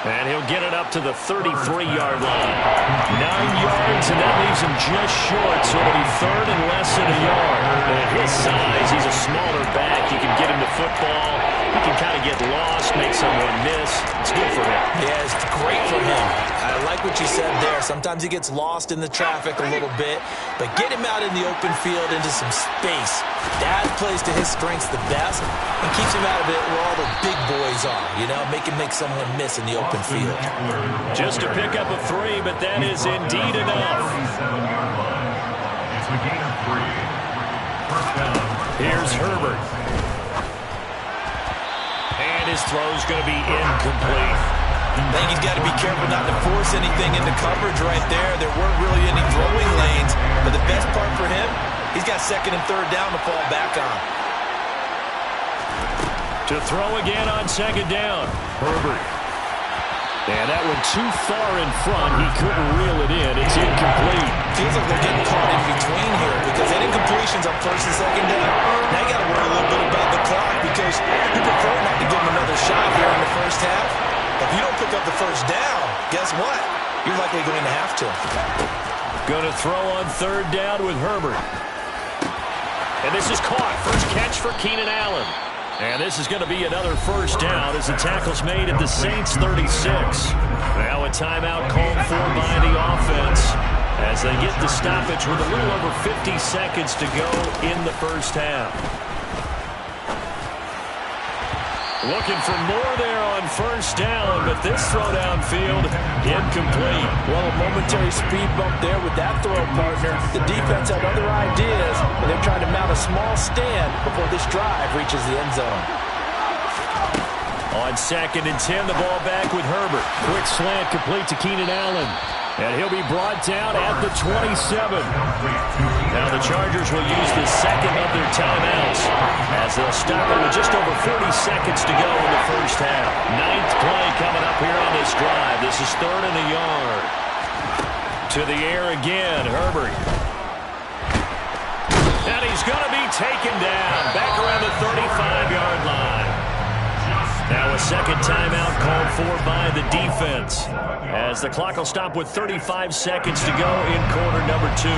And he'll get it up to the 33-yard line. 9 yards, and that leaves him just short, so it'll be 3rd and less than a yard. And at his size, he's a smaller back. You can get him to football. He can kind of get lost, make someone miss. It's good for him. Yeah, it's great for him. I like what you said there. Sometimes he gets lost in the traffic a little bit, but get him out in the open field into some space. That plays to his strengths the best and keeps him out of it where all the big boys are, you know, make someone miss in the open field. Just to pick up a 3, but that is indeed enough. Here's Herbert. And his throw's going to be incomplete. I think he's got to be careful not to force anything into coverage right there. There weren't really any throwing lanes, but the best part for him, he's got 2nd and 3rd down to fall back on. To throw again on 2nd down, Herbert. And that one too far in front. He couldn't reel it in. It's incomplete. Feels like they're getting caught in between here because they did incompletions on 1st and 2nd down. Now you got to worry a little bit about the clock because you prefer not to give them another shot here in the first half. If you don't pick up the 1st down, guess what? You're likely going to have to. Going to throw on 3rd down with Herbert. And this is caught. First catch for Keenan Allen. And this is going to be another 1st down as the tackle's made at the Saints 36. Now a timeout called for by the offense as they get the stoppage with a little over 50 seconds to go in the first half. Looking for more there on first down, but this throw downfield incomplete. Well, a momentary speed bump there with that throw, partner. The defense had other ideas, and they're trying to mount a small stand before this drive reaches the end zone. On 2nd and 10, the ball back with Herbert. Quick slant complete to Keenan Allen. And he'll be brought down at the 27. Now the Chargers will use the second of their timeouts as they'll stop it with just over 40 seconds to go in the first half. 9th play coming up here on this drive. This is 3rd and a yard. To the air again, Herbert. And he's going to be taken down back around the 35-yard line. Now a second timeout called for by the defense as the clock will stop with 35 seconds to go in quarter number 2.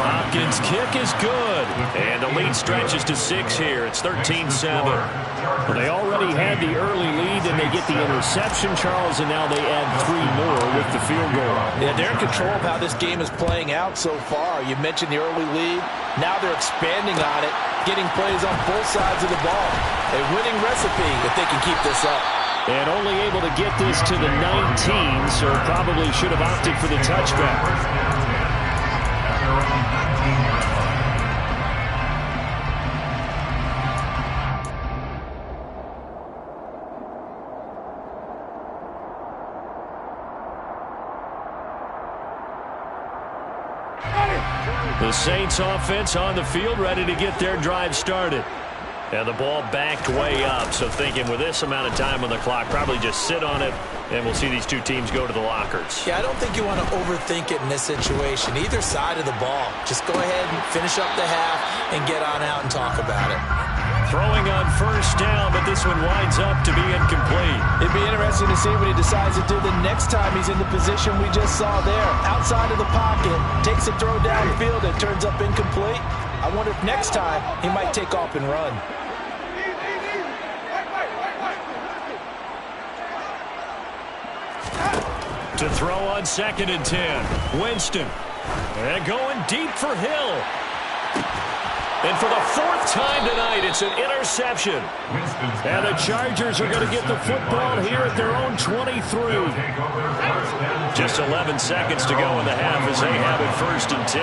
Hopkins' kick is good, and the lead stretches to 6 here. It's 13-7. Well, they already had the early lead, and they get the interception, Charles, and now they add 3 more with the field goal. Yeah, they're in control of how this game is playing out so far. You mentioned the early lead. Now they're expanding on it, getting plays on both sides of the ball. A winning recipe if they can keep this up. And only able to get this to the 19, so probably should have opted for the touchback. The Saints offense on the field, ready to get their drive started. And the ball backed way up, so thinking with this amount of time on the clock, probably just sit on it, and we'll see these two teams go to the lockers. Yeah, I don't think you want to overthink it in this situation. Either side of the ball. Just go ahead and finish up the half and get on out and talk about it. Throwing on first down, but this one winds up to be incomplete. It'd be interesting to see what he decides to do the next time he's in the position we just saw there. Outside of the pocket, takes a throw downfield and turns up incomplete. I wonder if next time he might take off and run. To throw on 2nd and 10. Winston. And going deep for Hill. And for the 4th time tonight, it's an interception. And the Chargers are going to get the football here at their own 23. Just 11 seconds to go in the half as they have it 1st and 10.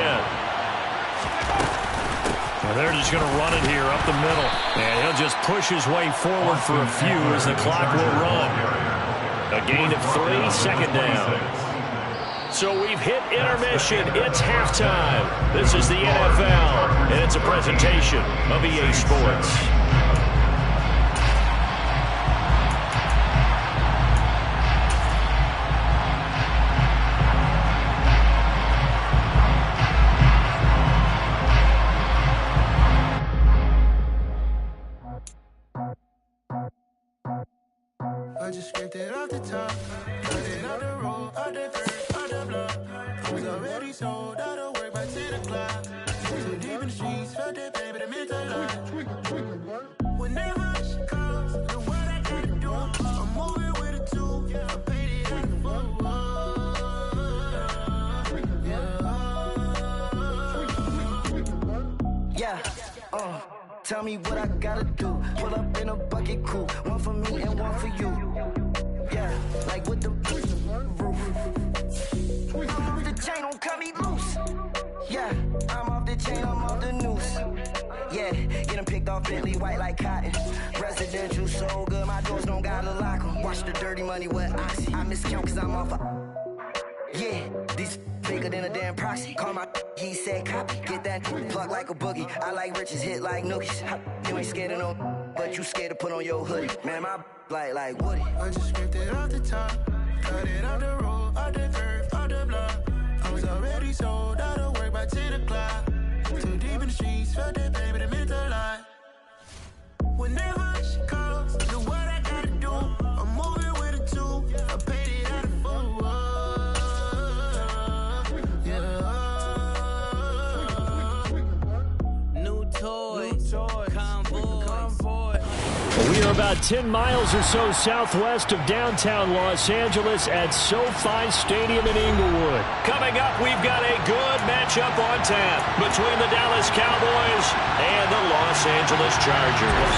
Well, they're just going to run it here up the middle. And he'll just push his way forward for a few as the clock will run. A gain of 3, 2nd down. So we've hit intermission. It's halftime. This is the NFL, and it's a presentation of EA Sports. I just scraped it off the top, cut it out the road, out the dirt, out the block. I was already sold out of work by 10 o'clock. Too deep in the streets, felt that pain, but it meant a lot. Whenever she calls, know what I gotta do. I'm moving with a 2, I paid it out the phone. Yeah, tell me what I gotta do. Pull up in a bucket crew, one for me and one for you. Yeah, like with the roof. I'm off the chain, don't cut me loose. Yeah, I'm off the chain, I'm off the noose. Yeah, get them picked off Bentley, white like cotton. Residential so good, my doors don't gotta lock them. Watch the dirty money with Oxy. I miscount cause I'm off yeah, these bigger than a damn proxy. Call my he said copy. Get that plug like a boogie. I like riches, hit like nookies. You ain't scared of no, but you scared to put on your hoodie. Man, my like Woody. I just scraped it off the top, cut it out the road, out the curve, out the block. I was already sold out of work by 10 o'clock. Too deep in the streets, felt that pain, but it meant a lot. Whenever she calls, know what I gotta do. I'm moving with a 2, I paid it out of 4. We are about 10 miles or so southwest of downtown Los Angeles at SoFi Stadium in Inglewood. Coming up, we've got a good matchup on tap between the Dallas Cowboys and the Los Angeles Chargers.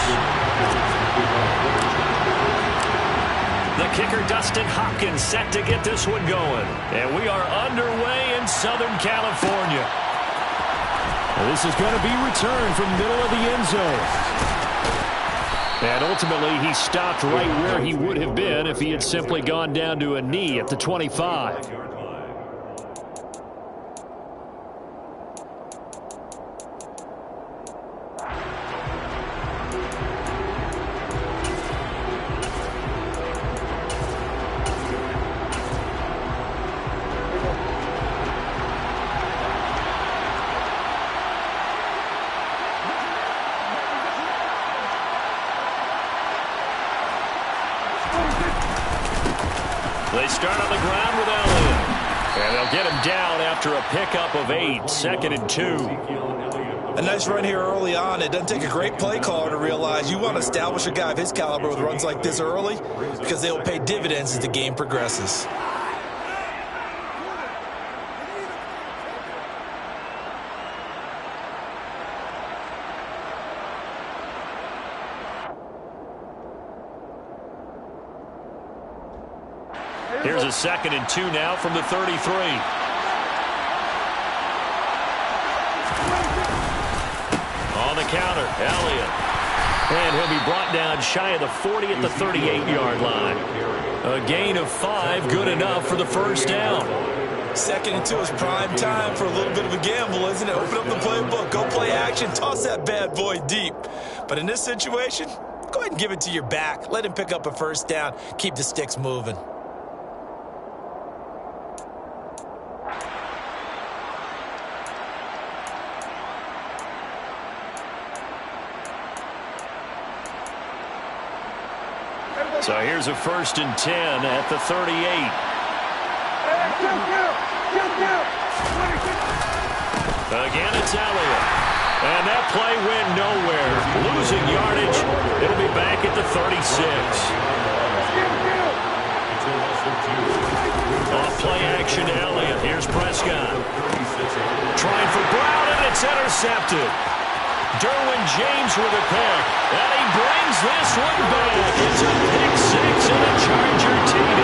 The kicker, Dustin Hopkins, set to get this one going. And we are underway in Southern California. This is going to be returned from middle of the end zone. And ultimately, he stopped right where he would have been if he had simply gone down to a knee at the 25. They start on the ground with Elliott. And they'll get him down after a pickup of 8, 2nd and 2. A nice run here early on. It doesn't take a great play caller to realize you want to establish a guy of his caliber with runs like this early because they will pay dividends as the game progresses. Here's a 2nd and 2 now from the 33. On the counter, Elliott. And he'll be brought down shy of the 40 at the 38-yard line. A gain of 5, good enough for the first down. 2nd and 2 is prime time for a little bit of a gamble, isn't it? Open up the playbook, go play action, toss that bad boy deep. But in this situation, go ahead and give it to your back. Let him pick up a first down, keep the sticks moving. So here's a 1st and 10 at the 38. Again, it's Elliott. And that play went nowhere. Losing yardage. It'll be back at the 36. Off play action to Elliott. Here's Prescott. Trying for Brown, and it's intercepted. Derwin James with a pick, and he brings this one back. It's a pick 6 and a Charger TD.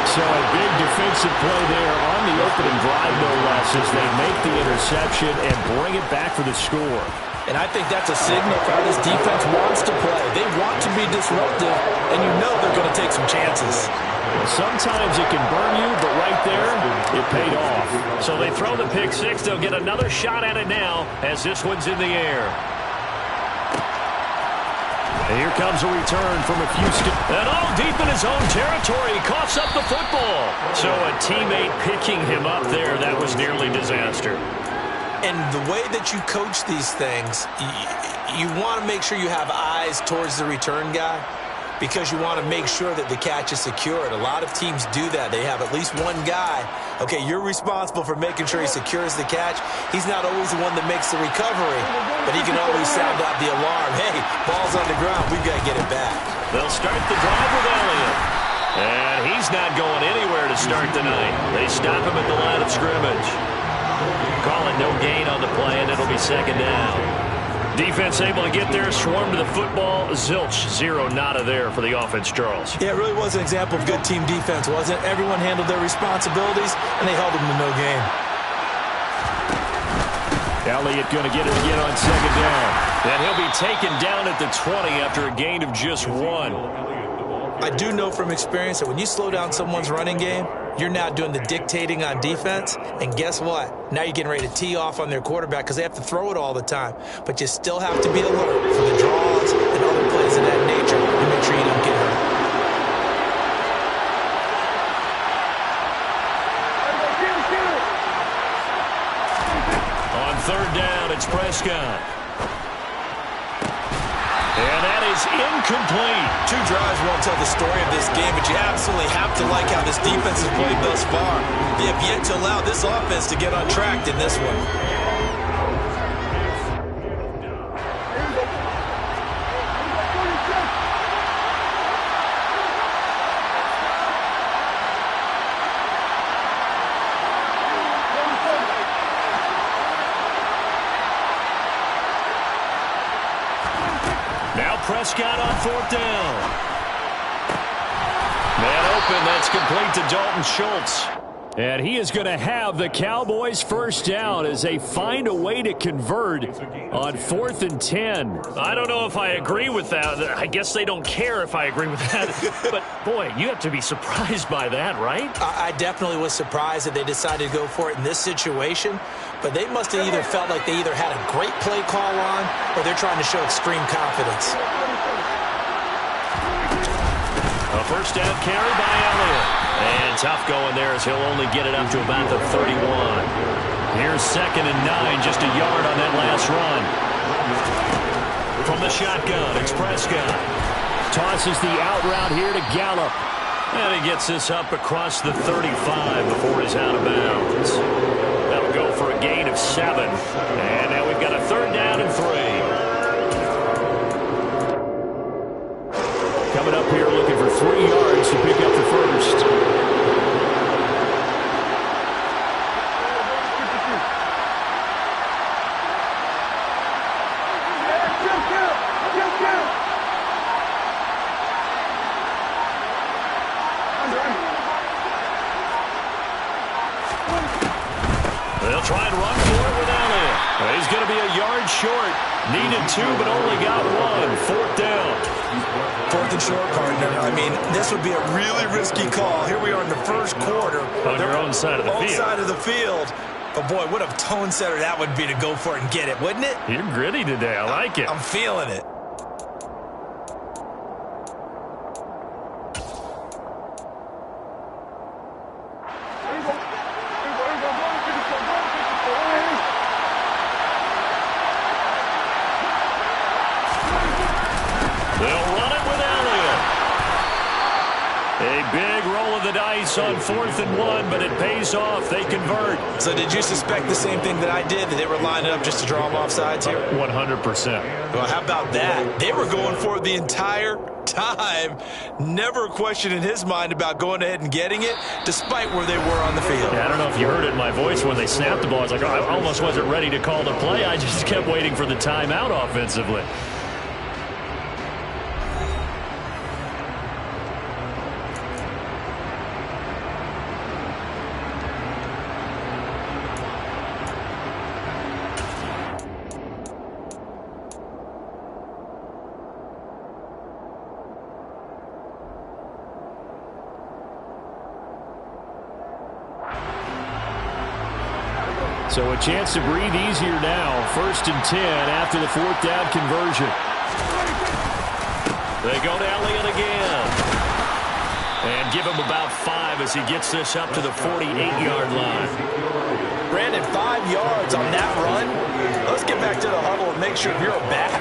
So a big defensive play there on the opening drive, no less, as they make the interception and bring it back for the score. And I think that's a signal for how this defense wants to play. They want to be disruptive, and you know they're going to take some chances. Well, sometimes it can burn you, but right there, it paid off. So they throw the pick 6. They'll get another shot at it now as this one's in the air. And here comes a return from a few steps. And all deep in his own territory, he coughs up the football. So a teammate picking him up there, that was nearly disaster. And the way that you coach these things, you want to make sure you have eyes towards the return guy because you want to make sure that the catch is secured. A lot of teams do that. They have at least one guy. Okay, you're responsible for making sure he secures the catch. He's not always the one that makes the recovery, but he can always sound out the alarm. Hey, ball's on the ground. We've got to get it back. They'll start the drive with Elliott. And he's not going anywhere to start the night. They stop him at the line of scrimmage. Calling no gain on the play, and it'll be 2nd down. Defense able to get there, swarm to the football. Zilch, 0 nada there for the offense, Charles. Yeah, it really was an example of good team defense, wasn't it? Everyone handled their responsibilities, and they held them to no gain. Elliott going to get it again on 2nd down. And he'll be taken down at the 20 after a gain of just 1. I do know from experience that when you slow down someone's running game, you're now doing the dictating on defense, and guess what? Now you're getting ready to tee off on their quarterback because they have to throw it all the time. But you still have to be alert for the draws and other plays of that nature to make sure you don't get hurt. On 3rd down, it's Prescott. And that is incomplete. 2 drives won't tell the story of this game, but you absolutely have to like how this defense has played thus far. They have yet to allow this offense to get untracked in this one. Now Prescott on 4th down. Man open, that's complete to Dalton Schultz. And he is going to have the Cowboys first down as they find a way to convert on 4th and 10. I don't know if I agree with that. I guess they don't care if I agree with that. But, boy, you have to be surprised by that, right? I definitely was surprised that they decided to go for it in this situation. But they must have either felt like they either had a great play call on or they're trying to show extreme confidence. A first down carry by Elliott. And tough going there as he'll only get it up to about the 31. Here's 2nd and 9, just a yard on that last run. From the shotgun, it's Prescott. Tosses the out route here to Gallup. And he gets this up across the 35 before he's out of bounds. That'll go for a gain of 7. And now we've got a 3rd down and 3. Coming up here looking for 3 yards to pick up the first. They'll try and run for it with Elliott. He's going to be a yard short. Needed 2, but only got 1. 4th down. 4th and short, partner. I mean, this would be a really risky call. Here we are in the first quarter. On your own side of the field. Own side of the field. But, boy, what a tone setter that would be to go for it and get it, wouldn't it? You're gritty today. I like it. I'm feeling it. On 4th and 1, but it pays off. They convert. So did you suspect the same thing that I did, that they were lining up just to draw them off sides here? 100%. Well, how about that? They were going for it the entire time. Never a question in his mind about going ahead and getting it, despite where they were on the field. Yeah, I don't know if you heard it in my voice when they snapped the ball. I was like, I almost wasn't ready to call the play. I just kept waiting for the timeout offensively. So a chance to breathe easier now. 1st and 10 after the 4th down conversion. They go to Elliott again. And give him about 5 as he gets this up to the 48-yard line. Brandon, 5 yards on that run. Let's get back to the huddle and make sure you're back.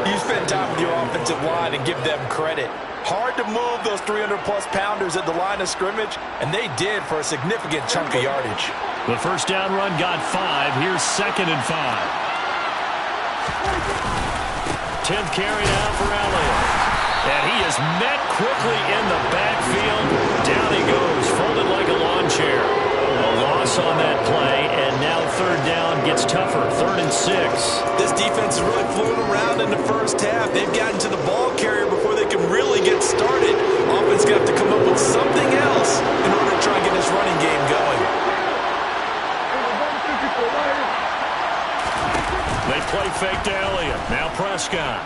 You spend time with your offensive line and give them credit. Hard to move those 300-plus pounders at the line of scrimmage, and they did for a significant chunk of yardage. The first down run got 5. Here's 2nd and 5. 10th carry now for Elliott. And he is met quickly in the backfield. Down he goes, folded like a lawn chair. A loss on that play, and now 3rd down gets tougher. 3rd and 6. This defense is really floating around in the first half. They've gotten to the ball carrier before they can really get started. Offense got to come up with something else in order to try and get this running game going. They play fake to Elliott. Now Prescott.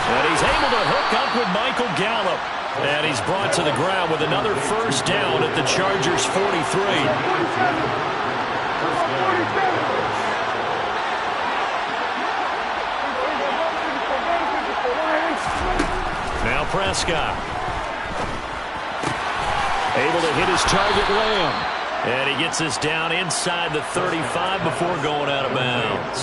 And he's able to hook up with Michael Gallup. And he's brought to the ground with another first down at the Chargers' 43. Now Prescott. Able to hit his target Lamb. And he gets this down inside the 35 before going out of bounds.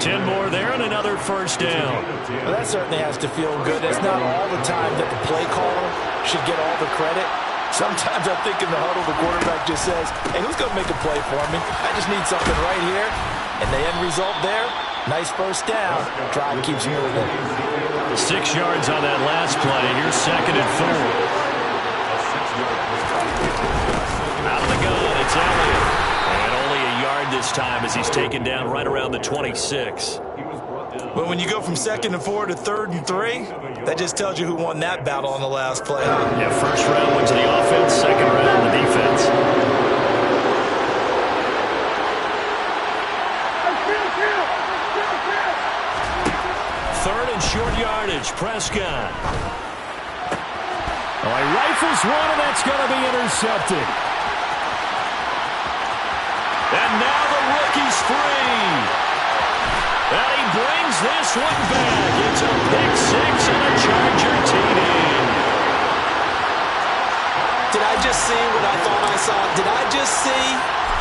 10 more there and another first down. Well, that certainly has to feel good. It's not all the time that the play caller should get all the credit. Sometimes I think in the huddle the quarterback just says, hey, who's going to make a play for me? I just need something right here. And the end result there, nice first down. Drive keeps moving. 6 yards on that last play. Here's 2nd and 4. Out of the gun, it's Elliott. And only a yard this time as he's taken down right around the 26. But when you go from 2nd and 4 to 3rd and 3, that just tells you who won that battle on the last play. Yeah, first round went to the offense, second round the defense. Third and short yardage, Prescott. Oh, he rifles one, and that's going to be intercepted. And now the rookie's free. And he brings this one back. It's a pick six and a Charger TD. Did I just see what I thought I saw? Did I just see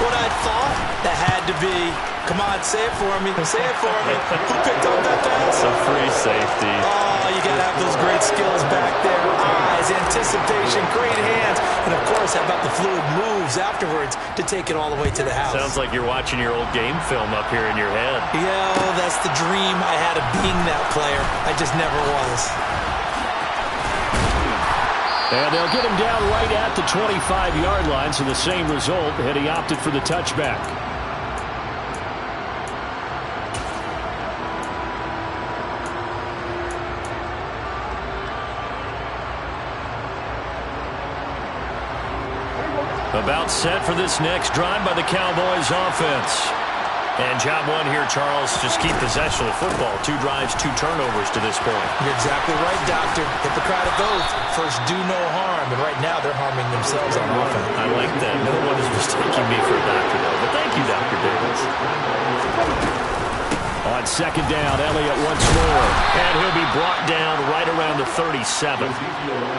what I thought? That had to be. Come on, say it for me. Say it for me. Who picked up that pass? A free safety. Oh, you got to have those great skills back there. Eyes, anticipation, great hands. And, of course, how about the fluid moves afterwards to take it all the way to the house? Sounds like you're watching your old game film up here in your head. Yeah, that's the dream I had of being that player. I just never was. And they'll get him down right at the 25-yard line, so the same result, and he opted for the touchback. About set for this next drive by the Cowboys offense. And job one here, Charles, just keep possession of the football. 2 drives, 2 turnovers to this point. You're exactly right, Doctor. Hippocratic oath. First, do no harm. And right now, they're harming themselves on offense. I like that. No one is mistaking me for a doctor, though. But thank you, Dr. Davis. On second down, Elliott once more. And he'll be brought down right around the 37.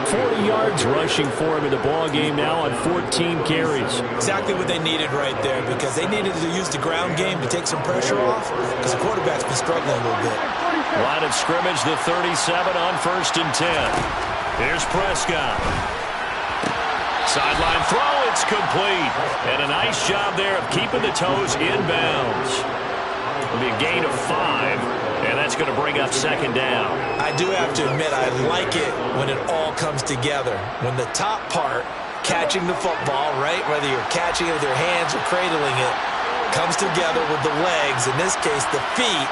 40 yards rushing for him in the ball game now on 14 carries. Exactly what they needed right there, because they needed to use the ground game to take some pressure off, because the quarterback's been struggling a little bit. Line of scrimmage, the 37 on 1st and 10. Here's Prescott. Sideline throw, it's complete. And a nice job there of keeping the toes inbounds. It'll be a gain of 5, and that's going to bring up second down. I do have to admit, I like it when it all comes together. When the top part, catching the football, right, whether you're catching it with your hands or cradling it, comes together with the legs, in this case the feet,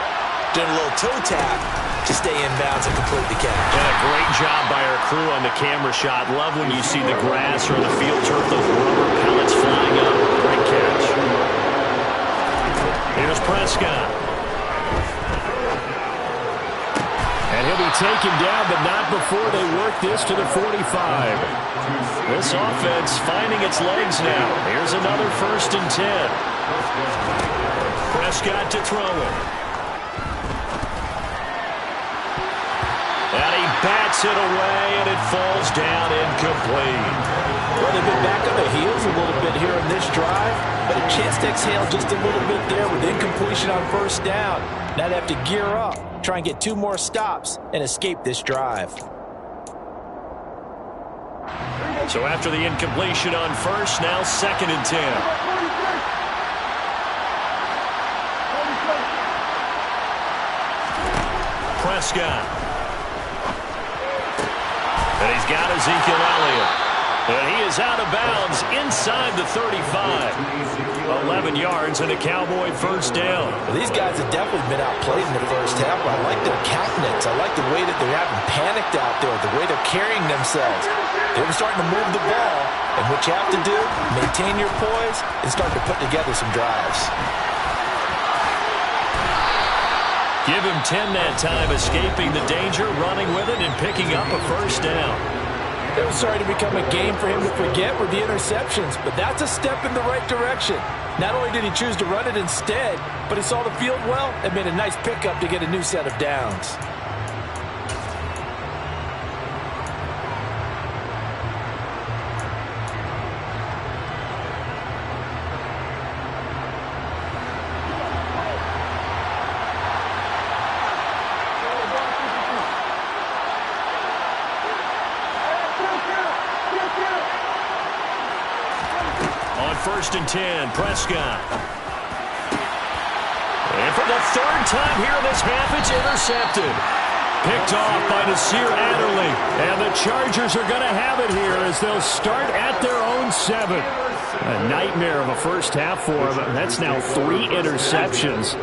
doing a little toe tap to stay in bounds and complete the catch. And a great job by our crew on the camera shot. Love when you see the grass or the field turf, those rubber pellets flying up. Great catch. Here's Prescott. And he'll be taken down, but not before they work this to the 45. This offense finding its legs now. Here's another 1st and 10. Prescott to throw it. And he bats it away, and it falls down incomplete. Well, they've been back on their heels a little bit here in this drive, but a chance to exhale just a little bit there with incompletion on 1st down. Now they have to gear up, try and get 2 more stops, and escape this drive. So after the incompletion on 1st, now 2nd and 10. Prescott. And he's got Ezekiel Elliott. And he is out of bounds inside the 35. 11 yards and a Cowboy 1st down. Well, these guys have definitely been outplayed in the 1st half. I like their countenance. I like the way that they're having panicked out there, the way they're carrying themselves. They're starting to move the ball. And what you have to do, maintain your poise and start to put together some drives. Give him 10 that time, escaping the danger, running with it, and picking up a 1st down. It was starting to become a game for him to forget with the interceptions, but that's a step in the right direction. Not only did he choose to run it instead, but he saw the field well and made a nice pickup to get a new set of downs. On 1st and 10, Prescott. And for the 3rd time here in this half, it's intercepted. Picked off by Nasir Adderley. And the Chargers are going to have it here as they'll start at their own 7. A nightmare of a 1st half for them. That's now 3 interceptions.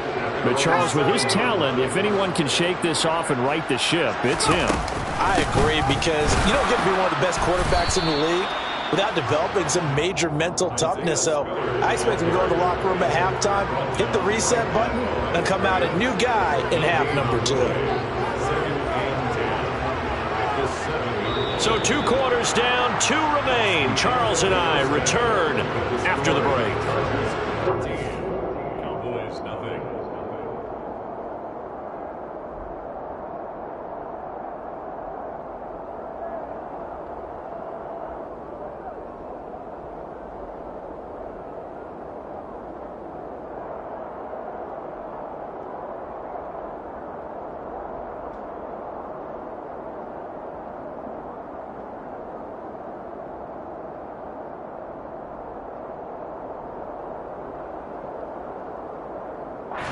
But, Charles, with his talent, if anyone can shake this off and right the ship, it's him. I agree, because you don't get to be one of the best quarterbacks in the league without developing some major mental toughness. So I expect him to go to the locker room at halftime, hit the reset button, and come out a new guy in half number 2. So 2 quarters down, 2 remain. Charles and I return after the break. Cowboys, nothing.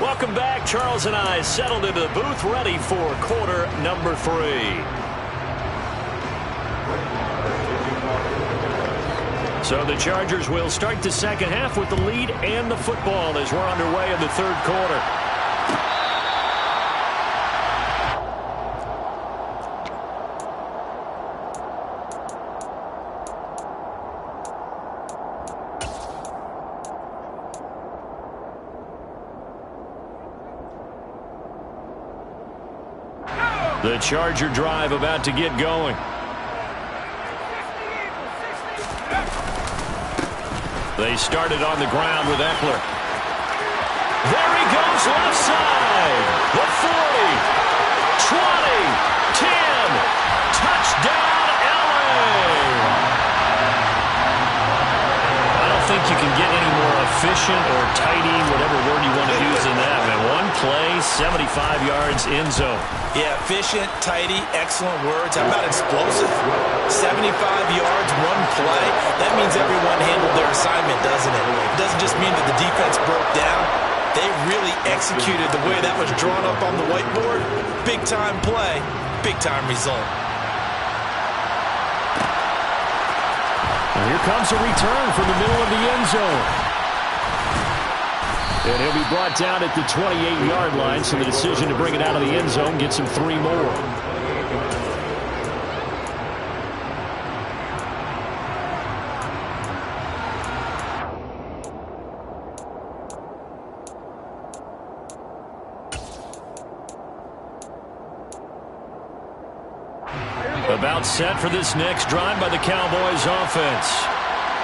Welcome back. Charles and I settled into the booth, ready for quarter number 3. So the Chargers will start the second half with the lead and the football as we're underway in the third quarter. The Charger drive about to get going. They started on the ground with Eckler. There he goes left side. The 40, 20, 10. Touchdown, LA. I don't think you can get any more efficient or tidy, whatever word you want to use in that, man. One play, 75 yards, end zone. Yeah, efficient, tidy, excellent words. How about explosive? 75 yards, one play. That means everyone handled their assignment, doesn't it? It doesn't just mean that the defense broke down. They really executed the way that was drawn up on the whiteboard. Big-time play, big-time result. And here comes a return from the middle of the end zone. And he'll be brought down at the 28-yard line, so the decision to bring it out of the end zone gets him 3 more. About set for this next drive by the Cowboys offense.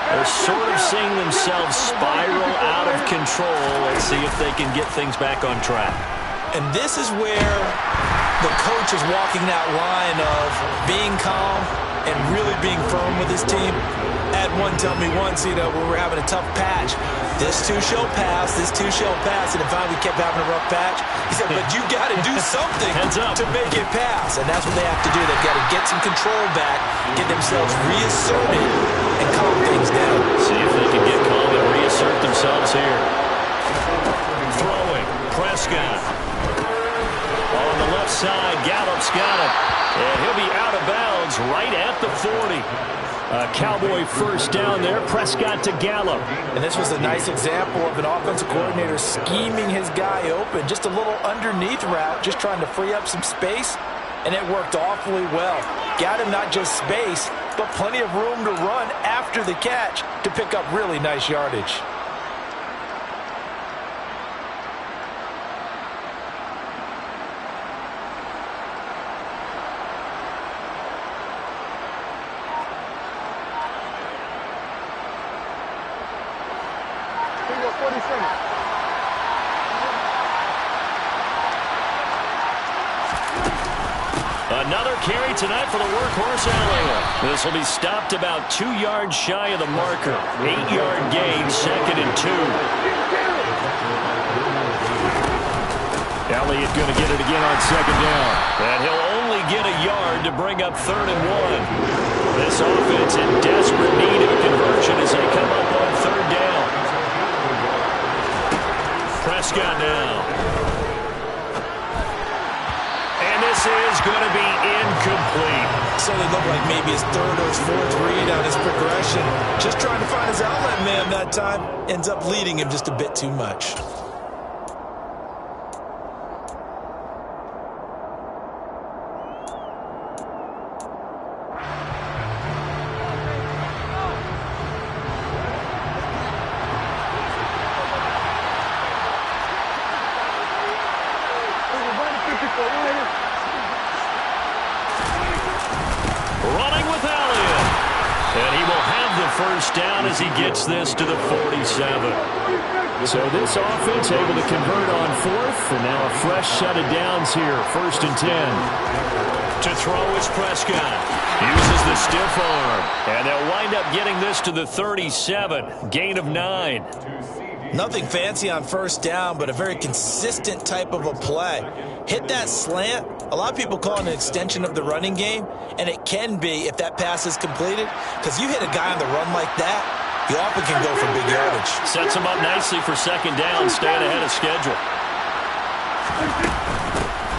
They're sort of seeing themselves spiral out of control. Let's see if they can get things back on track. And this is where the coach is walking that line of being calm and really being firm with his team. Had one tell me once, when we're having a tough patch, this too shall pass, this too shall pass. And if we kept having a rough patch, he said, but you got to do something to make it pass. And that's what they have to do. They've got to get some control back, get themselves reasserted, and calm things down. See if they can get calm and reassert themselves here. Throwing, Prescott. On the left side, Gallup's got it. And he'll be out of bounds right at the 40. A Cowboy first down there, Prescott to Gallup. And this was a nice example of an offensive coordinator scheming his guy open. Just a little underneath route, just trying to free up some space, and it worked awfully well. Got him not just space, but plenty of room to run after the catch to pick up really nice yardage. Another carry tonight for the workhorse Allen. This will be stopped about 2 yards shy of the marker. 8-yard gain, 2nd and 2. Elliott going to get it again on 2nd down. And he'll only get a yard to bring up 3rd and 1. This offense in desperate need of a conversion as they come up on 3rd down. Prescott now. This is going to be incomplete. So they look like maybe his 3rd or his 4th read on his progression. Just trying to find his outlet man that time. Ends up leading him just a bit too much. And he will have the first down as he gets this to the 47. So this offense able to convert on fourth, and now a fresh set of downs here, 1st and 10. To throw is Prescott. Uses the stiff arm. And they'll wind up getting this to the 37. Gain of 9. Nothing fancy on first down, but a very consistent type of a play. Hit that slant. A lot of people call it an extension of the running game, and it can be if that pass is completed, because you hit a guy on the run like that, you often can go for big yardage. Sets him up nicely for 2nd down, staying ahead of schedule.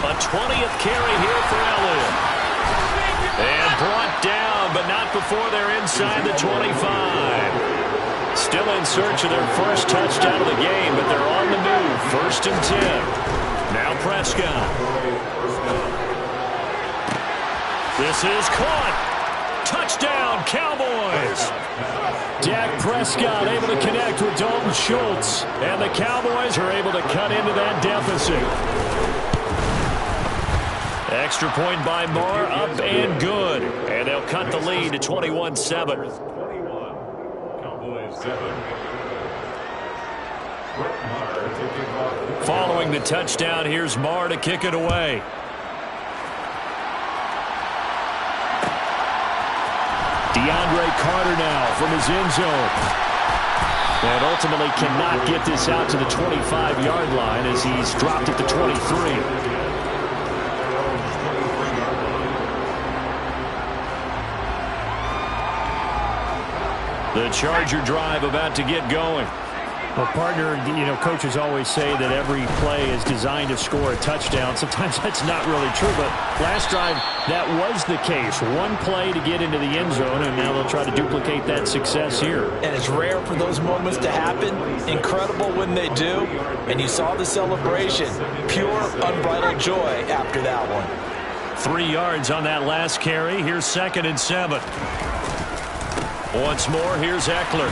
A 20th carry here for Elliott. And brought down, but not before they're inside the 25. Still in search of their first touchdown of the game, but they're on the move. 1st and 10. Now Prescott. This is caught. Touchdown, Cowboys. Dak Prescott able to connect with Dalton Schultz, and the Cowboys are able to cut into that deficit. Extra point by Moore, up and good. And they'll cut the lead to 21-7. Following the touchdown, here's Marr to kick it away. DeAndre Carter now from his end zone. And ultimately cannot get this out to the 25-yard line as he's dropped at the 23. The Charger drive about to get going. Well, partner, coaches always say that every play is designed to score a touchdown. Sometimes that's not really true, but last drive, that was the case. One play to get into the end zone, and now they'll try to duplicate that success here. And it's rare for those moments to happen. Incredible when they do. And you saw the celebration. Pure, unbridled joy after that one. 3 yards on that last carry. Here's 2nd and 7. Once more, here's Eckler.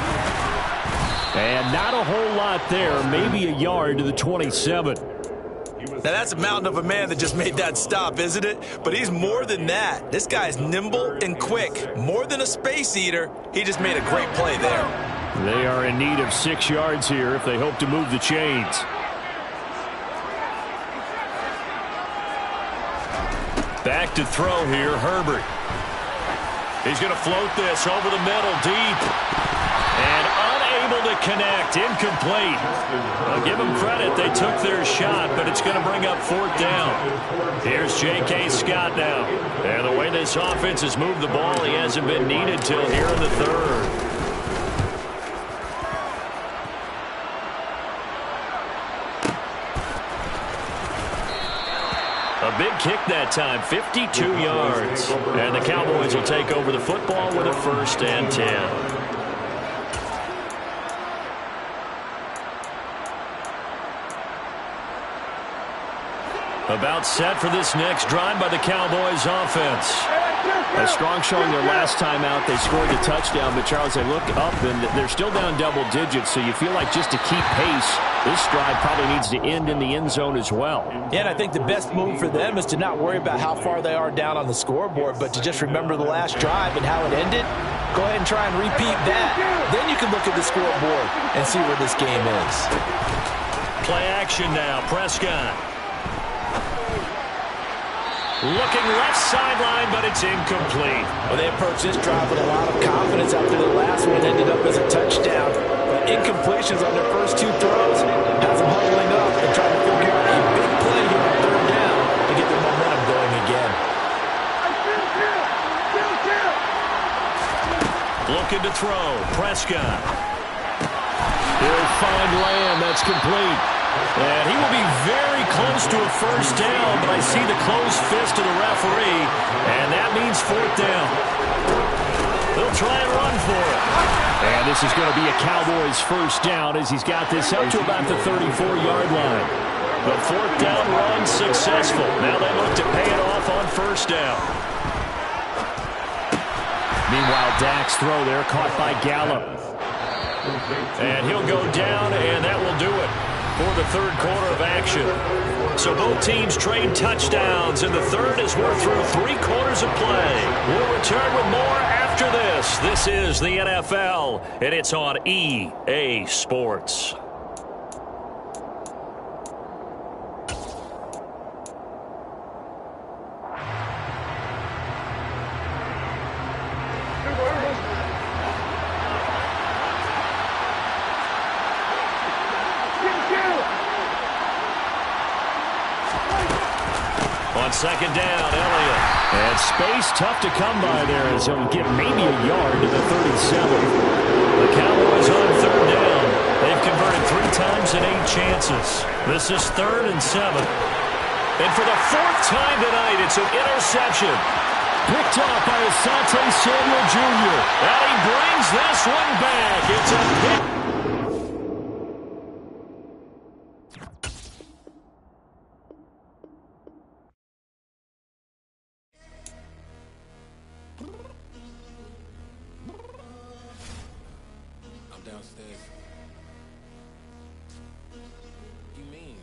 And not a whole lot there, maybe a yard to the 27. Now that's a mountain of a man that just made that stop, isn't it? But he's more than that. This guy's nimble and quick. More than a space eater, he just made a great play there. They are in need of 6 yards here if they hope to move the chains. Back to throw here, Herbert. He's going to float this over the middle, deep. And unable to connect, incomplete. I'll give them credit, they took their shot, but it's going to bring up 4th down. Here's J.K. Scott now. And the way this offense has moved the ball, he hasn't been needed till here in the 3rd. A big kick that time, 52 yards. And the Cowboys will take over the football with a 1st and 10. About set for this next drive by the Cowboys offense. A strong showing their last time out. They scored the touchdown, but Charles, they look up and they're still down double digits, so you feel like just to keep pace, this drive probably needs to end in the end zone as well. Yeah, and I think the best move for them is to not worry about how far they are down on the scoreboard, but to just remember the last drive and how it ended. Go ahead and try and repeat that. Then you can look at the scoreboard and see where this game is. Play action now, Prescott. Looking left sideline, but it's incomplete. Well, they approached this drive with a lot of confidence after the last one ended up as a touchdown. But incompletions on their first 2 throws has them huddling up and trying to figure out a big play here on 3rd down to get their momentum going again. Looking to throw, Prescott. He'll find Lamb, that's complete. And he will be very close to a 1st down, but I see the closed fist of the referee, and that means 4th down. They'll try and run for it. And this is going to be a Cowboys 1st down as he's got this up to about the 34-yard line. The 4th down run successful. Now they look to pay it off on 1st down. Meanwhile, Dak's throw there caught by Gallup. And he'll go down, and that will do it for the 3rd quarter of action. So both teams trade touchdowns in the 3rd as we're through 3 quarters of play. We'll return with more after after this is the NFL, and it's on EA Sports. On second down, Elliott. And space tough to come by there as he'll get maybe a yard to the 37. The Cowboys on third down. They've converted 3 times in 8 chances. This is 3rd and 7. And for the 4th time tonight, it's an interception. Picked off by Asante Samuel Jr. And he brings this one back. It's a pick. Downstairs. You mean?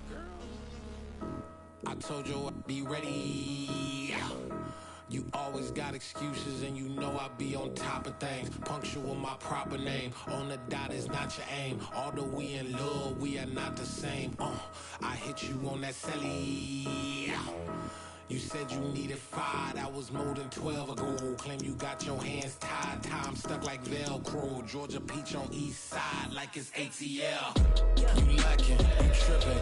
Girl. I told you I'd be ready. You always got excuses and you know I be on top of things. Punctual my proper name. On the dot is not your aim. Although we in love, we are not the same. I hit you on that celly. You said you needed 5, that was more than 12 ago. Claim you got your hands tied, time stuck like Velcro. Georgia Peach on east side like it's ATL. You lacking, you tripping.